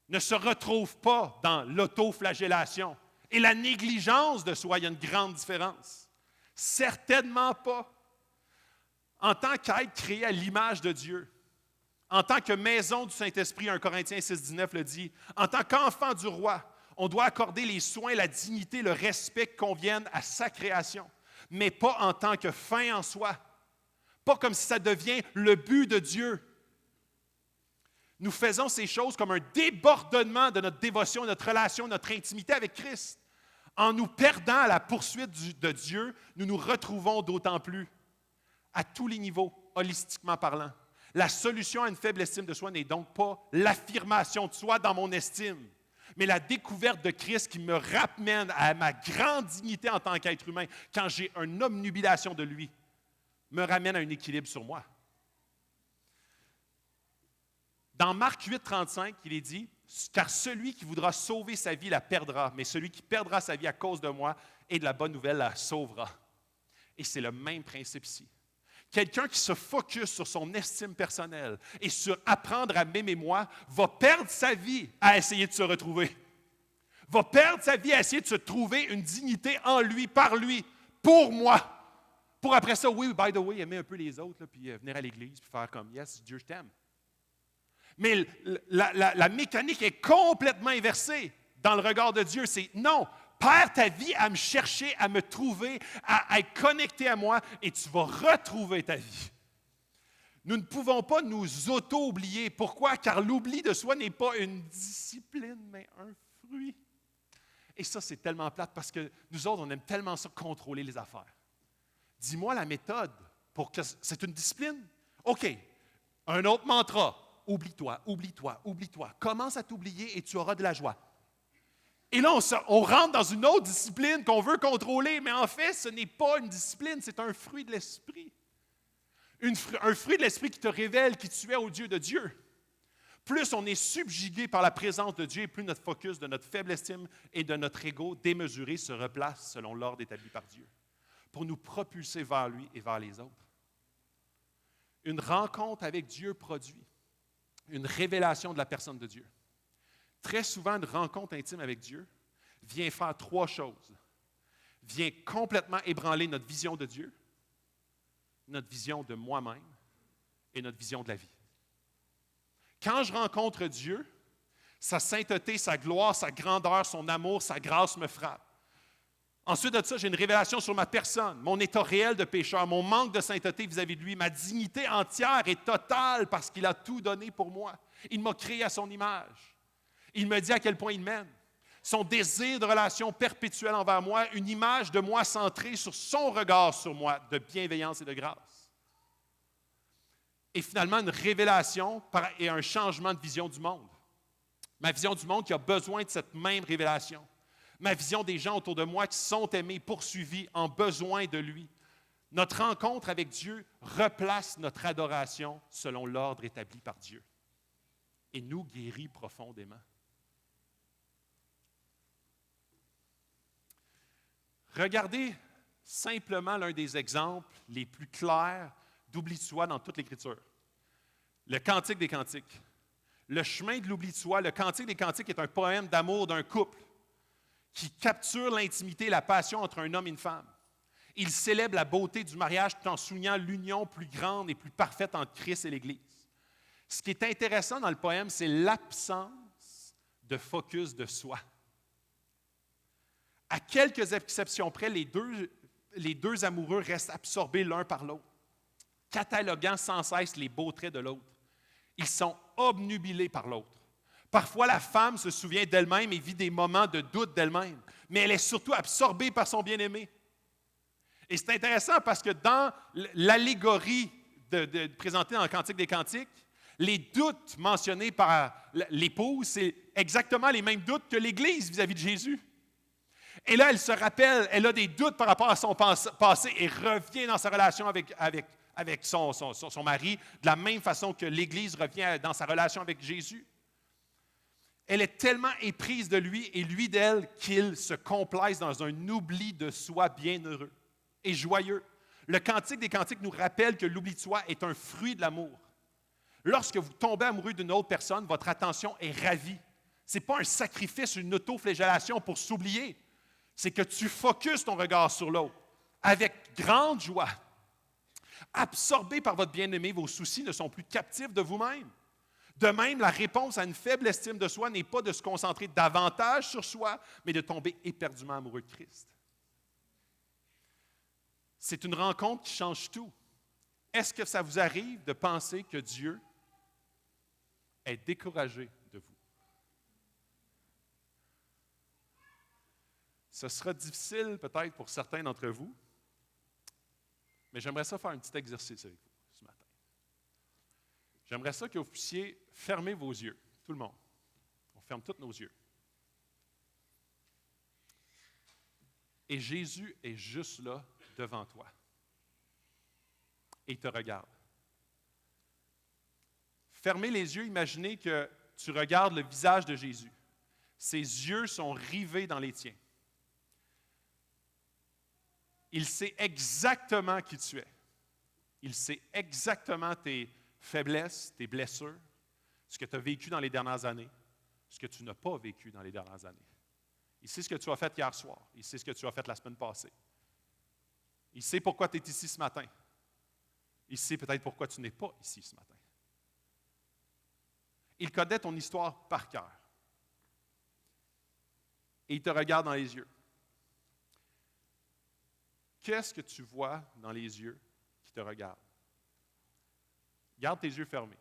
ne se retrouve pas dans l'autoflagellation. Et la négligence de soi, il y a une grande différence. Certainement pas. En tant qu'être créé à l'image de Dieu, en tant que maison du Saint-Esprit, 1 Corinthiens 6,19 le dit, en tant qu'enfant du roi, on doit accorder les soins, la dignité, le respect qui conviennent à sa création, mais pas en tant que fin en soi, pas comme si ça devient le but de Dieu. Nous faisons ces choses comme un débordement de notre dévotion, notre relation, notre intimité avec Christ. En nous perdant à la poursuite de Dieu, nous nous retrouvons d'autant plus, à tous les niveaux, holistiquement parlant. La solution à une faible estime de soi n'est donc pas l'affirmation de soi dans mon estime, mais la découverte de Christ qui me ramène à ma grande dignité en tant qu'être humain, quand j'ai une obnubilation de lui, me ramène à un équilibre sur moi. Dans Marc 8, 35, il est dit « Car celui qui voudra sauver sa vie la perdra, mais celui qui perdra sa vie à cause de moi et de la bonne nouvelle la sauvera. » Et c'est le même principe ici. Quelqu'un qui se focus sur son estime personnelle et sur apprendre à m'aimer moi va perdre sa vie à essayer de se retrouver. Va perdre sa vie à essayer de se trouver une dignité en lui, par lui, pour moi. Pour après ça, oui, by the way, aimer un peu les autres, là, puis venir à l'église, puis faire comme « Yes, Dieu, je t'aime ». Mais la mécanique est complètement inversée dans le regard de Dieu. C'est non, Perds ta vie à me chercher, à me trouver, à être connecté à moi, et tu vas retrouver ta vie. Nous ne pouvons pas nous auto-oublier. Pourquoi? Car l'oubli de soi n'est pas une discipline, mais un fruit. Et ça, c'est tellement plate parce que nous autres, on aime tellement ça, contrôler les affaires. Dis-moi la méthode pour que c'est une discipline. OK, un autre mantra. Oublie-toi, oublie-toi, oublie-toi. Commence à t'oublier et tu auras de la joie. Et là, on rentre dans une autre discipline qu'on veut contrôler, mais en fait, ce n'est pas une discipline, c'est un fruit de l'esprit. Un fruit de l'esprit qui te révèle qui tu es au Dieu de Dieu. Plus on est subjugué par la présence de Dieu, plus notre focus de notre faible estime et de notre ego démesuré se replace selon l'ordre établi par Dieu, pour nous propulser vers lui et vers les autres. Une rencontre avec Dieu produit une révélation de la personne de Dieu. Très souvent, une rencontre intime avec Dieu vient faire trois choses. Vient complètement ébranler notre vision de Dieu, notre vision de moi-même et notre vision de la vie. Quand je rencontre Dieu, sa sainteté, sa gloire, sa grandeur, son amour, sa grâce me frappe. Ensuite de ça, j'ai une révélation sur ma personne, mon état réel de pécheur, mon manque de sainteté vis-à-vis de lui, ma dignité entière et totale parce qu'il a tout donné pour moi. Il m'a créé à son image. Il me dit à quel point il m'aime. Son désir de relation perpétuelle envers moi, une image de moi centrée sur son regard sur moi, de bienveillance et de grâce. Et finalement, une révélation et un changement de vision du monde. Ma vision du monde qui a besoin de cette même révélation. Ma vision des gens autour de moi qui sont aimés, poursuivis, en besoin de lui. Notre rencontre avec Dieu replace notre adoration selon l'ordre établi par Dieu et nous guérit profondément. Regardez simplement l'un des exemples les plus clairs d'oubli de soi dans toute l'Écriture. Le Cantique des Cantiques. Le chemin de l'oubli de soi, le Cantique des Cantiques est un poème d'amour d'un couple qui capture l'intimité et la passion entre un homme et une femme. Il célèbre la beauté du mariage tout en soulignant l'union plus grande et plus parfaite entre Christ et l'Église. Ce qui est intéressant dans le poème, c'est l'absence de focus de soi. À quelques exceptions près, les deux amoureux restent absorbés l'un par l'autre, cataloguant sans cesse les beaux traits de l'autre. Ils sont obnubilés par l'autre. Parfois, la femme se souvient d'elle-même et vit des moments de doute d'elle-même, mais elle est surtout absorbée par son bien-aimé. Et c'est intéressant parce que dans l'allégorie présentée dans le Cantique des Cantiques, les doutes mentionnés par l'épouse, c'est exactement les mêmes doutes que l'Église vis-à-vis de Jésus. Et là, elle se rappelle, elle a des doutes par rapport à son passé et revient dans sa relation avec son mari de la même façon que l'Église revient dans sa relation avec Jésus. Elle est tellement éprise de lui et lui d'elle qu'il se complaise dans un oubli de soi bienheureux et joyeux. Le Cantique des Cantiques nous rappelle que l'oubli de soi est un fruit de l'amour. Lorsque vous tombez amoureux d'une autre personne, votre attention est ravie. Ce n'est pas un sacrifice, une autoflagellation pour s'oublier. C'est que tu focuses ton regard sur l'autre avec grande joie. Absorbé par votre bien-aimé, vos soucis ne sont plus captifs de vous-même. De même, la réponse à une faible estime de soi n'est pas de se concentrer davantage sur soi, mais de tomber éperdument amoureux de Christ. C'est une rencontre qui change tout. Est-ce que ça vous arrive de penser que Dieu est découragé de vous? Ce sera difficile peut-être pour certains d'entre vous, mais j'aimerais ça faire un petit exercice avec vous ce matin. J'aimerais ça que vous puissiez fermer vos yeux, tout le monde. On ferme tous nos yeux. Et Jésus est juste là devant toi. Et il te regarde. Fermez les yeux, imaginez que tu regardes le visage de Jésus. Ses yeux sont rivés dans les tiens. Il sait exactement qui tu es. Il sait exactement tes faiblesses, tes blessures, ce que tu as vécu dans les dernières années, ce que tu n'as pas vécu dans les dernières années. Il sait ce que tu as fait hier soir. Il sait ce que tu as fait la semaine passée. Il sait pourquoi tu es ici ce matin. Il sait peut-être pourquoi tu n'es pas ici ce matin. Il connaît ton histoire par cœur. Et il te regarde dans les yeux. Qu'est-ce que tu vois dans les yeux qui te regardent? Garde tes yeux fermés.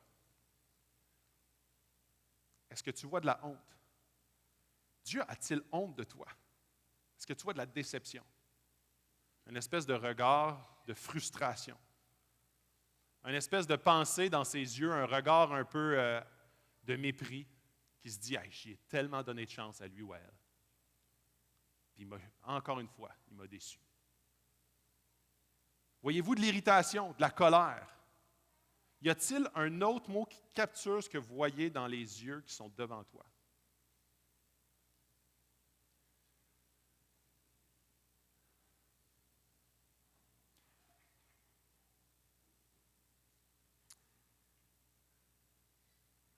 Est-ce que tu vois de la honte? Dieu a-t-il honte de toi? Est-ce que tu vois de la déception? Une espèce de regard de frustration. Une espèce de pensée dans ses yeux, un regard un peu de mépris qui se dit « Hey, j'y ai tellement donné de chance à lui ou à elle. » Puis encore une fois, il m'a déçu. Voyez-vous de l'irritation, de la colère? Y a-t-il un autre mot qui capture ce que vous voyez dans les yeux qui sont devant toi?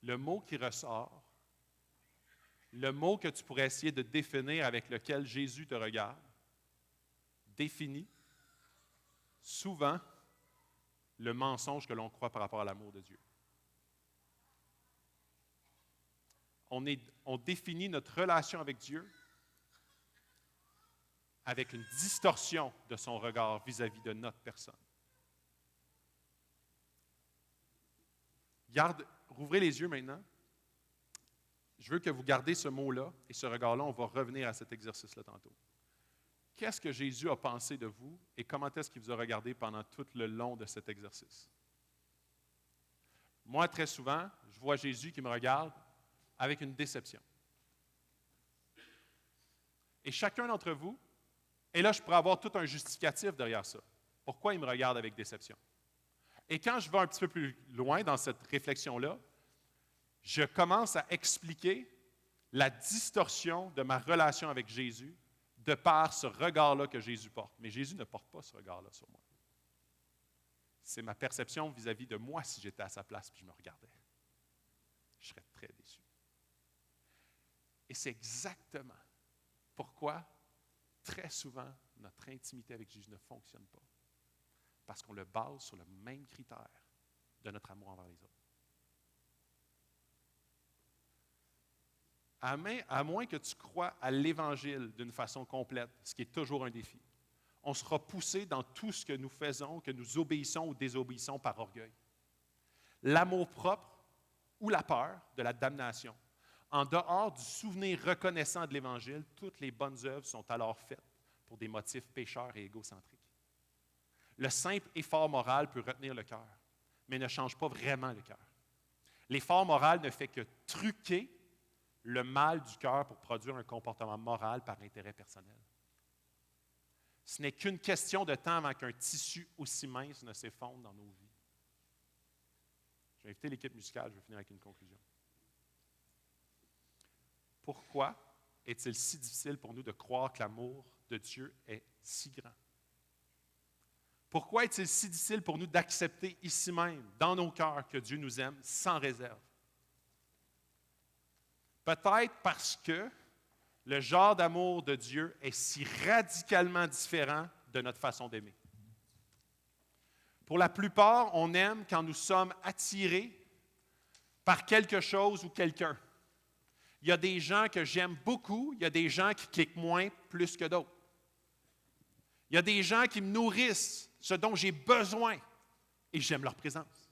Le mot qui ressort, le mot que tu pourrais essayer de définir avec lequel Jésus te regarde, définit souvent le mensonge que l'on croit par rapport à l'amour de Dieu. On définit notre relation avec Dieu avec une distorsion de son regard vis-à-vis de notre personne. Rouvrez les yeux maintenant. Je veux que vous gardiez ce mot-là et ce regard-là. On va revenir à cet exercice-là tantôt. Qu'est-ce que Jésus a pensé de vous et comment est-ce qu'il vous a regardé pendant tout le long de cet exercice? Moi, très souvent, je vois Jésus qui me regarde avec une déception. Et chacun d'entre vous, et là, je pourrais avoir tout un justificatif derrière ça. Pourquoi il me regarde avec déception? Et quand je vais un petit peu plus loin dans cette réflexion-là, je commence à expliquer la distorsion de ma relation avec Jésus de par ce regard-là que Jésus porte. Mais Jésus ne porte pas ce regard-là sur moi. C'est ma perception vis-à-vis de moi si j'étais à sa place et je me regardais. Je serais très déçu. Et c'est exactement pourquoi, très souvent, notre intimité avec Jésus ne fonctionne pas. Parce qu'on le base sur le même critère de notre amour envers les autres. À moins que tu crois à l'Évangile d'une façon complète, ce qui est toujours un défi, on sera poussé dans tout ce que nous faisons, que nous obéissons ou désobéissons par orgueil. L'amour-propre ou la peur de la damnation. En dehors du souvenir reconnaissant de l'Évangile, toutes les bonnes œuvres sont alors faites pour des motifs pécheurs et égocentriques. Le simple effort moral peut retenir le cœur, mais ne change pas vraiment le cœur. L'effort moral ne fait que truquer le mal du cœur pour produire un comportement moral par intérêt personnel. Ce n'est qu'une question de temps avant qu'un tissu aussi mince ne s'effondre dans nos vies. Je vais inviter l'équipe musicale, je vais finir avec une conclusion. Pourquoi est-il si difficile pour nous de croire que l'amour de Dieu est si grand? Pourquoi est-il si difficile pour nous d'accepter ici même, dans nos cœurs, que Dieu nous aime sans réserve? Peut-être parce que le genre d'amour de Dieu est si radicalement différent de notre façon d'aimer. Pour la plupart, on aime quand nous sommes attirés par quelque chose ou quelqu'un. Il y a des gens que j'aime beaucoup, il y a des gens qui cliquent moins plus que d'autres. Il y a des gens qui me nourrissent ce dont j'ai besoin et j'aime leur présence.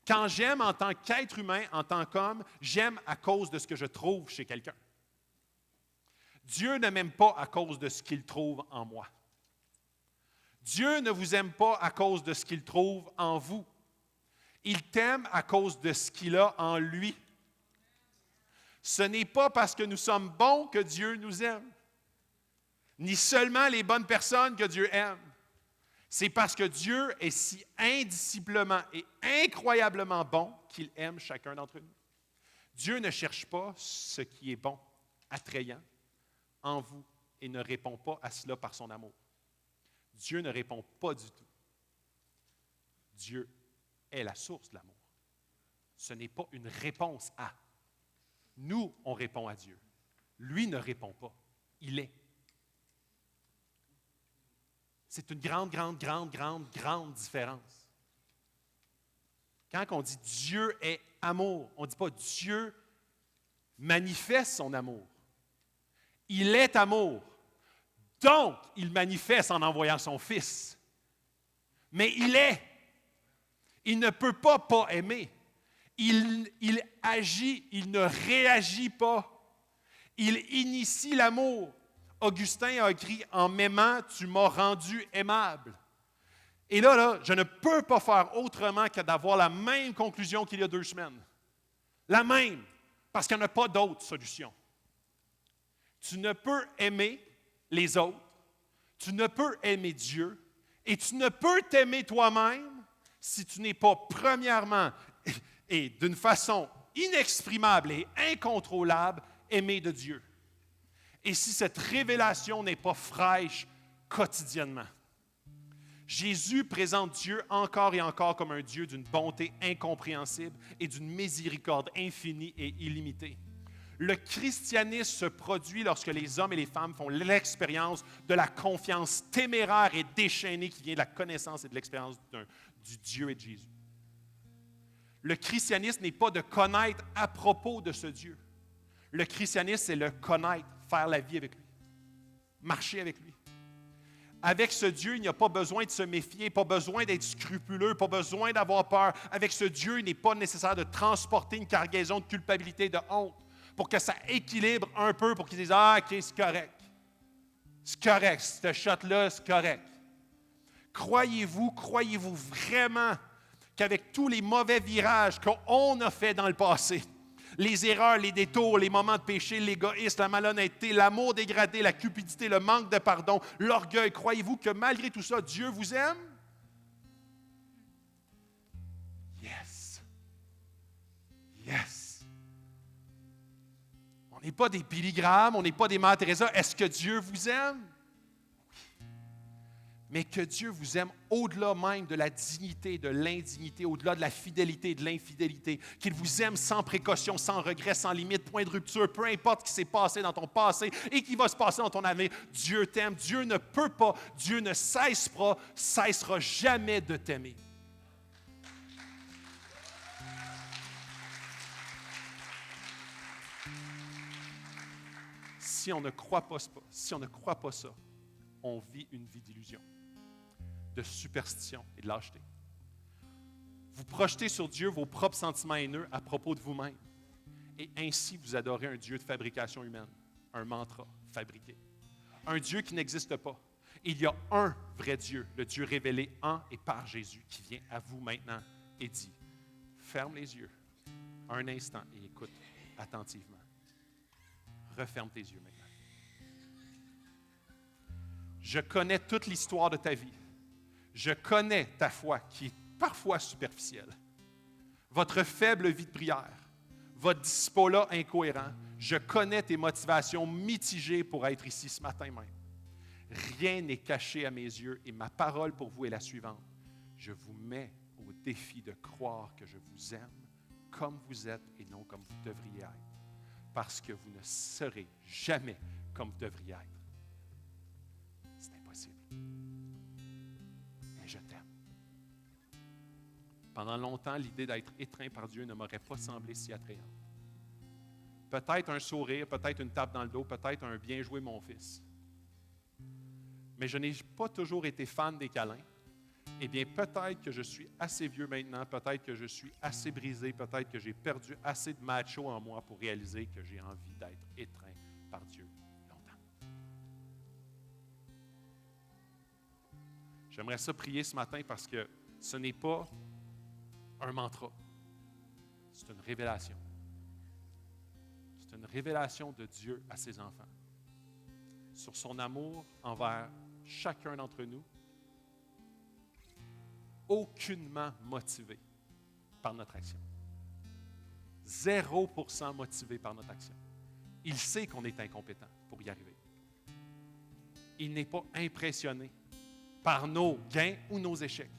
Quand j'aime en tant qu'être humain, en tant qu'homme, j'aime à cause de ce que je trouve chez quelqu'un. Dieu ne m'aime pas à cause de ce qu'il trouve en moi. Dieu ne vous aime pas à cause de ce qu'il trouve en vous. Il t'aime à cause de ce qu'il a en lui. Ce n'est pas parce que nous sommes bons que Dieu nous aime, ni seulement les bonnes personnes que Dieu aime. C'est parce que Dieu est si indiciblement et incroyablement bon qu'il aime chacun d'entre nous. Dieu ne cherche pas ce qui est bon, attrayant en vous et ne répond pas à cela par son amour. Dieu ne répond pas du tout. Dieu est la source de l'amour. Ce n'est pas une réponse à. Nous, on répond à Dieu. Lui ne répond pas. Il est. C'est une grande différence. Quand on dit Dieu est amour, on ne dit pas Dieu manifeste son amour. Il est amour. Donc, il manifeste en envoyant son Fils. Mais il est. Il ne peut pas aimer. Il agit, il ne réagit pas. Il initie l'amour. Augustin a écrit « En m'aimant, tu m'as rendu aimable ». Et là, je ne peux pas faire autrement que d'avoir la même conclusion qu'il y a 2 semaines. La même, parce qu'il n'y en a pas d'autre solution. Tu ne peux aimer les autres, tu ne peux aimer Dieu, et tu ne peux t'aimer toi-même si tu n'es pas premièrement et d'une façon inexprimable et incontrôlable aimé de Dieu. Et si cette révélation n'est pas fraîche quotidiennement. Jésus présente Dieu encore et encore comme un Dieu d'une bonté incompréhensible et d'une miséricorde infinie et illimitée. Le christianisme se produit lorsque les hommes et les femmes font l'expérience de la confiance téméraire et déchaînée qui vient de la connaissance et de l'expérience du Dieu et de Jésus. Le christianisme n'est pas de connaître à propos de ce Dieu. Le christianisme, c'est le connaître, faire la vie avec lui, marcher avec lui. Avec ce Dieu, il n'y a pas besoin de se méfier, pas besoin d'être scrupuleux, pas besoin d'avoir peur. Avec ce Dieu, il n'est pas nécessaire de transporter une cargaison de culpabilité, de honte, pour que ça équilibre un peu, pour qu'ils disent « Ah, OK, c'est correct. C'est correct, ce shot-là, c'est correct. » Croyez-vous vraiment qu'avec tous les mauvais virages qu'on a faits dans le passé, les erreurs, les détours, les moments de péché, l'égoïsme, la malhonnêteté, l'amour dégradé, la cupidité, le manque de pardon, l'orgueil, croyez-vous que malgré tout ça, Dieu vous aime? Yes. Yes. On n'est pas des Billy Graham, on n'est pas des Mère Teresa. Est-ce que Dieu vous aime? Mais que Dieu vous aime au-delà même de la dignité, de l'indignité, au-delà de la fidélité et de l'infidélité, qu'il vous aime sans précaution, sans regret, sans limite, point de rupture, peu importe ce qui s'est passé dans ton passé et qui va se passer dans ton avenir. Dieu t'aime, Dieu ne peut pas, Dieu ne cessera jamais de t'aimer. Si on ne croit pas ça, on vit une vie d'illusion, de superstition et de lâcheté. Vous projetez sur Dieu vos propres sentiments haineux à propos de vous-même. Et ainsi, vous adorez un Dieu de fabrication humaine, un mantra fabriqué. Un Dieu qui n'existe pas. Il y a un vrai Dieu, le Dieu révélé en et par Jésus, qui vient à vous maintenant et dit, ferme les yeux un instant et écoute attentivement. Referme tes yeux maintenant. Je connais toute l'histoire de ta vie. Je connais ta foi qui est parfois superficielle. Votre faible vie de prière, votre dispo-là incohérent. Je connais tes motivations mitigées pour être ici ce matin même. Rien n'est caché à mes yeux et ma parole pour vous est la suivante. Je vous mets au défi de croire que je vous aime comme vous êtes et non comme vous devriez être. Parce que vous ne serez jamais comme vous devriez être. C'est impossible. Mais je t'aime. Pendant longtemps, l'idée d'être étreint par Dieu ne m'aurait pas semblé si attrayante. Peut-être un sourire, peut-être une tape dans le dos, peut-être un bien joué mon fils. Mais je n'ai pas toujours été fan des câlins. Eh bien, peut-être que je suis assez vieux maintenant, peut-être que je suis assez brisé, peut-être que j'ai perdu assez de macho en moi pour réaliser que j'ai envie d'être étreint par Dieu longtemps. J'aimerais ça prier ce matin parce que ce n'est pas un mantra, c'est une révélation. C'est une révélation de Dieu à ses enfants sur son amour envers chacun d'entre nous, aucunement motivé par notre action. 0% motivé par notre action. Il sait qu'on est incompétent pour y arriver. Il n'est pas impressionné par nos gains ou nos échecs.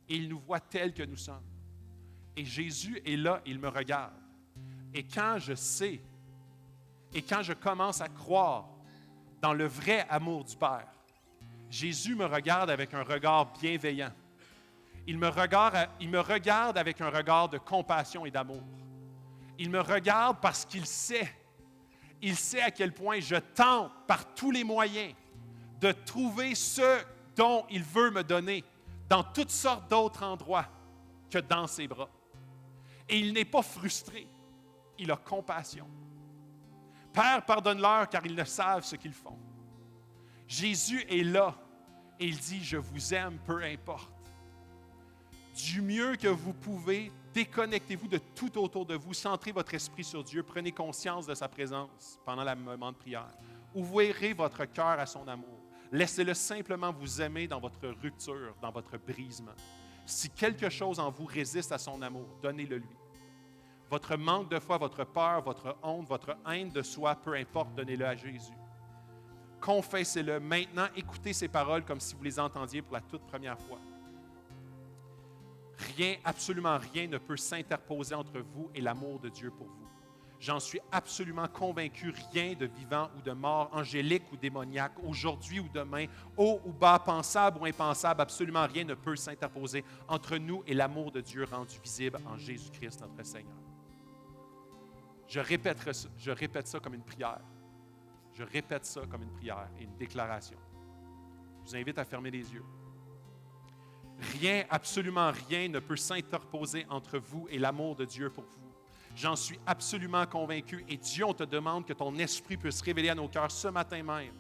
Il nous voit tels que nous sommes. Et Jésus est là, il me regarde. Et quand je sais, et quand je commence à croire dans le vrai amour du Père, Jésus me regarde avec un regard bienveillant. Il me regarde avec un regard de compassion et d'amour. Il me regarde parce qu'il sait. Il sait à quel point je tente par tous les moyens de trouver ce dont il veut me donner dans toutes sortes d'autres endroits que dans ses bras. Et il n'est pas frustré. Il a compassion. Père, pardonne-leur car ils ne savent ce qu'ils font. Jésus est là et il dit, je vous aime, peu importe. Du mieux que vous pouvez, déconnectez-vous de tout autour de vous, centrez votre esprit sur Dieu, prenez conscience de sa présence pendant le moment de prière. Ouvrez votre cœur à son amour. Laissez-le simplement vous aimer dans votre rupture, dans votre brisement. Si quelque chose en vous résiste à son amour, donnez-le lui. Votre manque de foi, votre peur, votre honte, votre haine de soi, peu importe, donnez-le à Jésus. Confessez-le. Maintenant, écoutez ces paroles comme si vous les entendiez pour la toute première fois. Rien, absolument rien ne peut s'interposer entre vous et l'amour de Dieu pour vous. J'en suis absolument convaincu, rien de vivant ou de mort, angélique ou démoniaque, aujourd'hui ou demain, haut ou bas, pensable ou impensable, absolument rien ne peut s'interposer entre nous et l'amour de Dieu rendu visible en Jésus-Christ, notre Seigneur. Je répète ça comme une prière. Je répète ça comme une prière et une déclaration. Je vous invite à fermer les yeux. Rien, absolument rien ne peut s'interposer entre vous et l'amour de Dieu pour vous. J'en suis absolument convaincu et Dieu, on te demande que ton esprit puisse se révéler à nos cœurs ce matin même.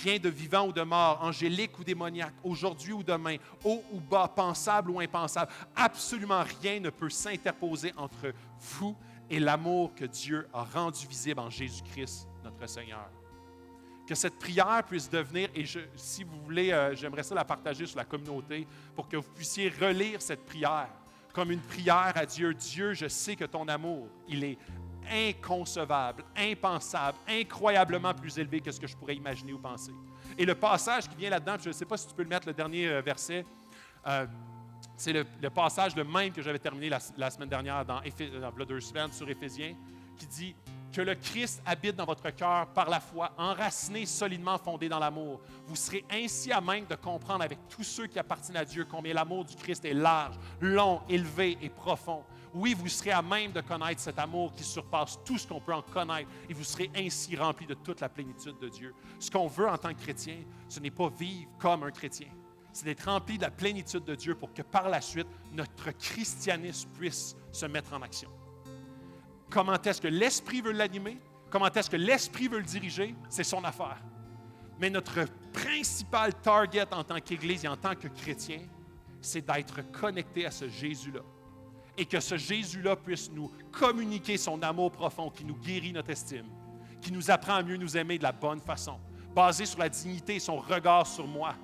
Rien de vivant ou de mort, angélique ou démoniaque, aujourd'hui ou demain, haut ou bas, pensable ou impensable, absolument rien ne peut s'interposer entre vous et l'amour que Dieu a rendu visible en Jésus-Christ, notre Seigneur. Que cette prière puisse devenir, et si vous voulez, j'aimerais ça la partager sur la communauté pour que vous puissiez relire cette prière comme une prière à Dieu. Dieu, je sais que ton amour, il est inconcevable, impensable, incroyablement plus élevé que ce que je pourrais imaginer ou penser. Et le passage qui vient là-dedans, je ne sais pas si tu peux le mettre, le dernier verset, c'est le passage le même que j'avais terminé la semaine dernière dans 2 semaines sur Éphésiens, qui dit que le Christ habite dans votre cœur par la foi, enraciné, solidement fondé dans l'amour. Vous serez ainsi à même de comprendre avec tous ceux qui appartiennent à Dieu combien l'amour du Christ est large, long, élevé et profond. Oui, vous serez à même de connaître cet amour qui surpasse tout ce qu'on peut en connaître et vous serez ainsi remplis de toute la plénitude de Dieu. Ce qu'on veut en tant que chrétien, ce n'est pas vivre comme un chrétien. C'est d'être rempli de la plénitude de Dieu pour que par la suite, notre christianisme puisse se mettre en action. Comment est-ce que l'Esprit veut l'animer? Comment est-ce que l'Esprit veut le diriger? C'est son affaire. Mais notre principal target en tant qu'Église et en tant que chrétien, c'est d'être connecté à ce Jésus-là. Et que ce Jésus-là puisse nous communiquer son amour profond qui nous guérit notre estime, qui nous apprend à mieux nous aimer de la bonne façon, basé sur la dignité et son regard sur moi.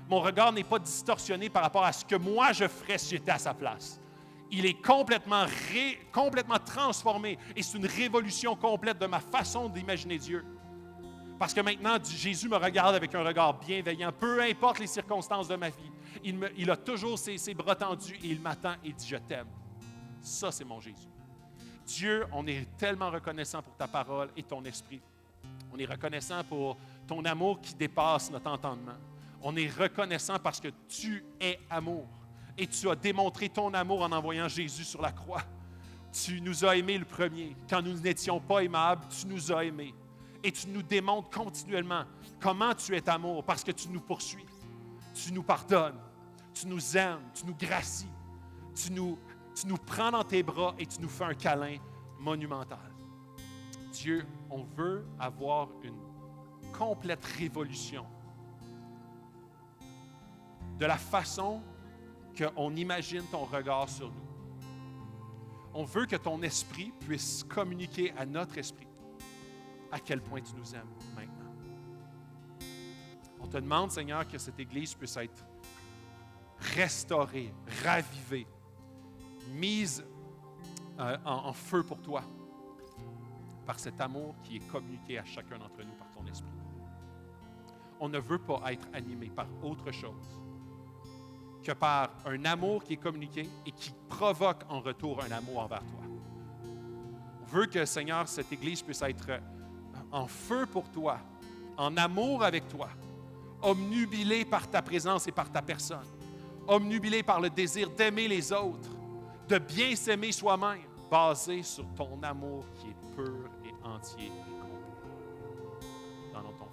Mon regard n'est pas distorsionné par rapport à ce que moi je ferais si j'étais à sa place. Il est complètement transformé et c'est une révolution complète de ma façon d'imaginer Dieu. Parce que maintenant, Jésus me regarde avec un regard bienveillant, peu importe les circonstances de ma vie. Il a toujours ses bras tendus et il m'attend et dit « Je t'aime ». Ça, c'est mon Jésus. Dieu, on est tellement reconnaissant pour ta parole et ton esprit. On est reconnaissant pour ton amour qui dépasse notre entendement. On est reconnaissant parce que tu es amour. Et tu as démontré ton amour en envoyant Jésus sur la croix. Tu nous as aimés le premier. Quand nous n'étions pas aimables, tu nous as aimés. Et tu nous démontres continuellement comment tu es amour, parce que tu nous poursuis. Tu nous pardonnes. Tu nous aimes. Tu nous gracies. Tu nous prends dans tes bras et tu nous fais un câlin monumental. Dieu, on veut avoir une complète révolution de la façon qu'on imagine ton regard sur nous. On veut que ton esprit puisse communiquer à notre esprit à quel point tu nous aimes maintenant. On te demande, Seigneur, que cette Église puisse être restaurée, ravivée, mise en feu pour toi par cet amour qui est communiqué à chacun d'entre nous par ton esprit. On ne veut pas être animé par autre chose que par un amour qui est communiqué et qui provoque en retour un amour envers toi. On veut que, Seigneur, cette Église puisse être en feu pour toi, en amour avec toi, obnubilée par ta présence et par ta personne, obnubilée par le désir d'aimer les autres, de bien s'aimer soi-même, basé sur ton amour qui est pur et entier et complet. dans ton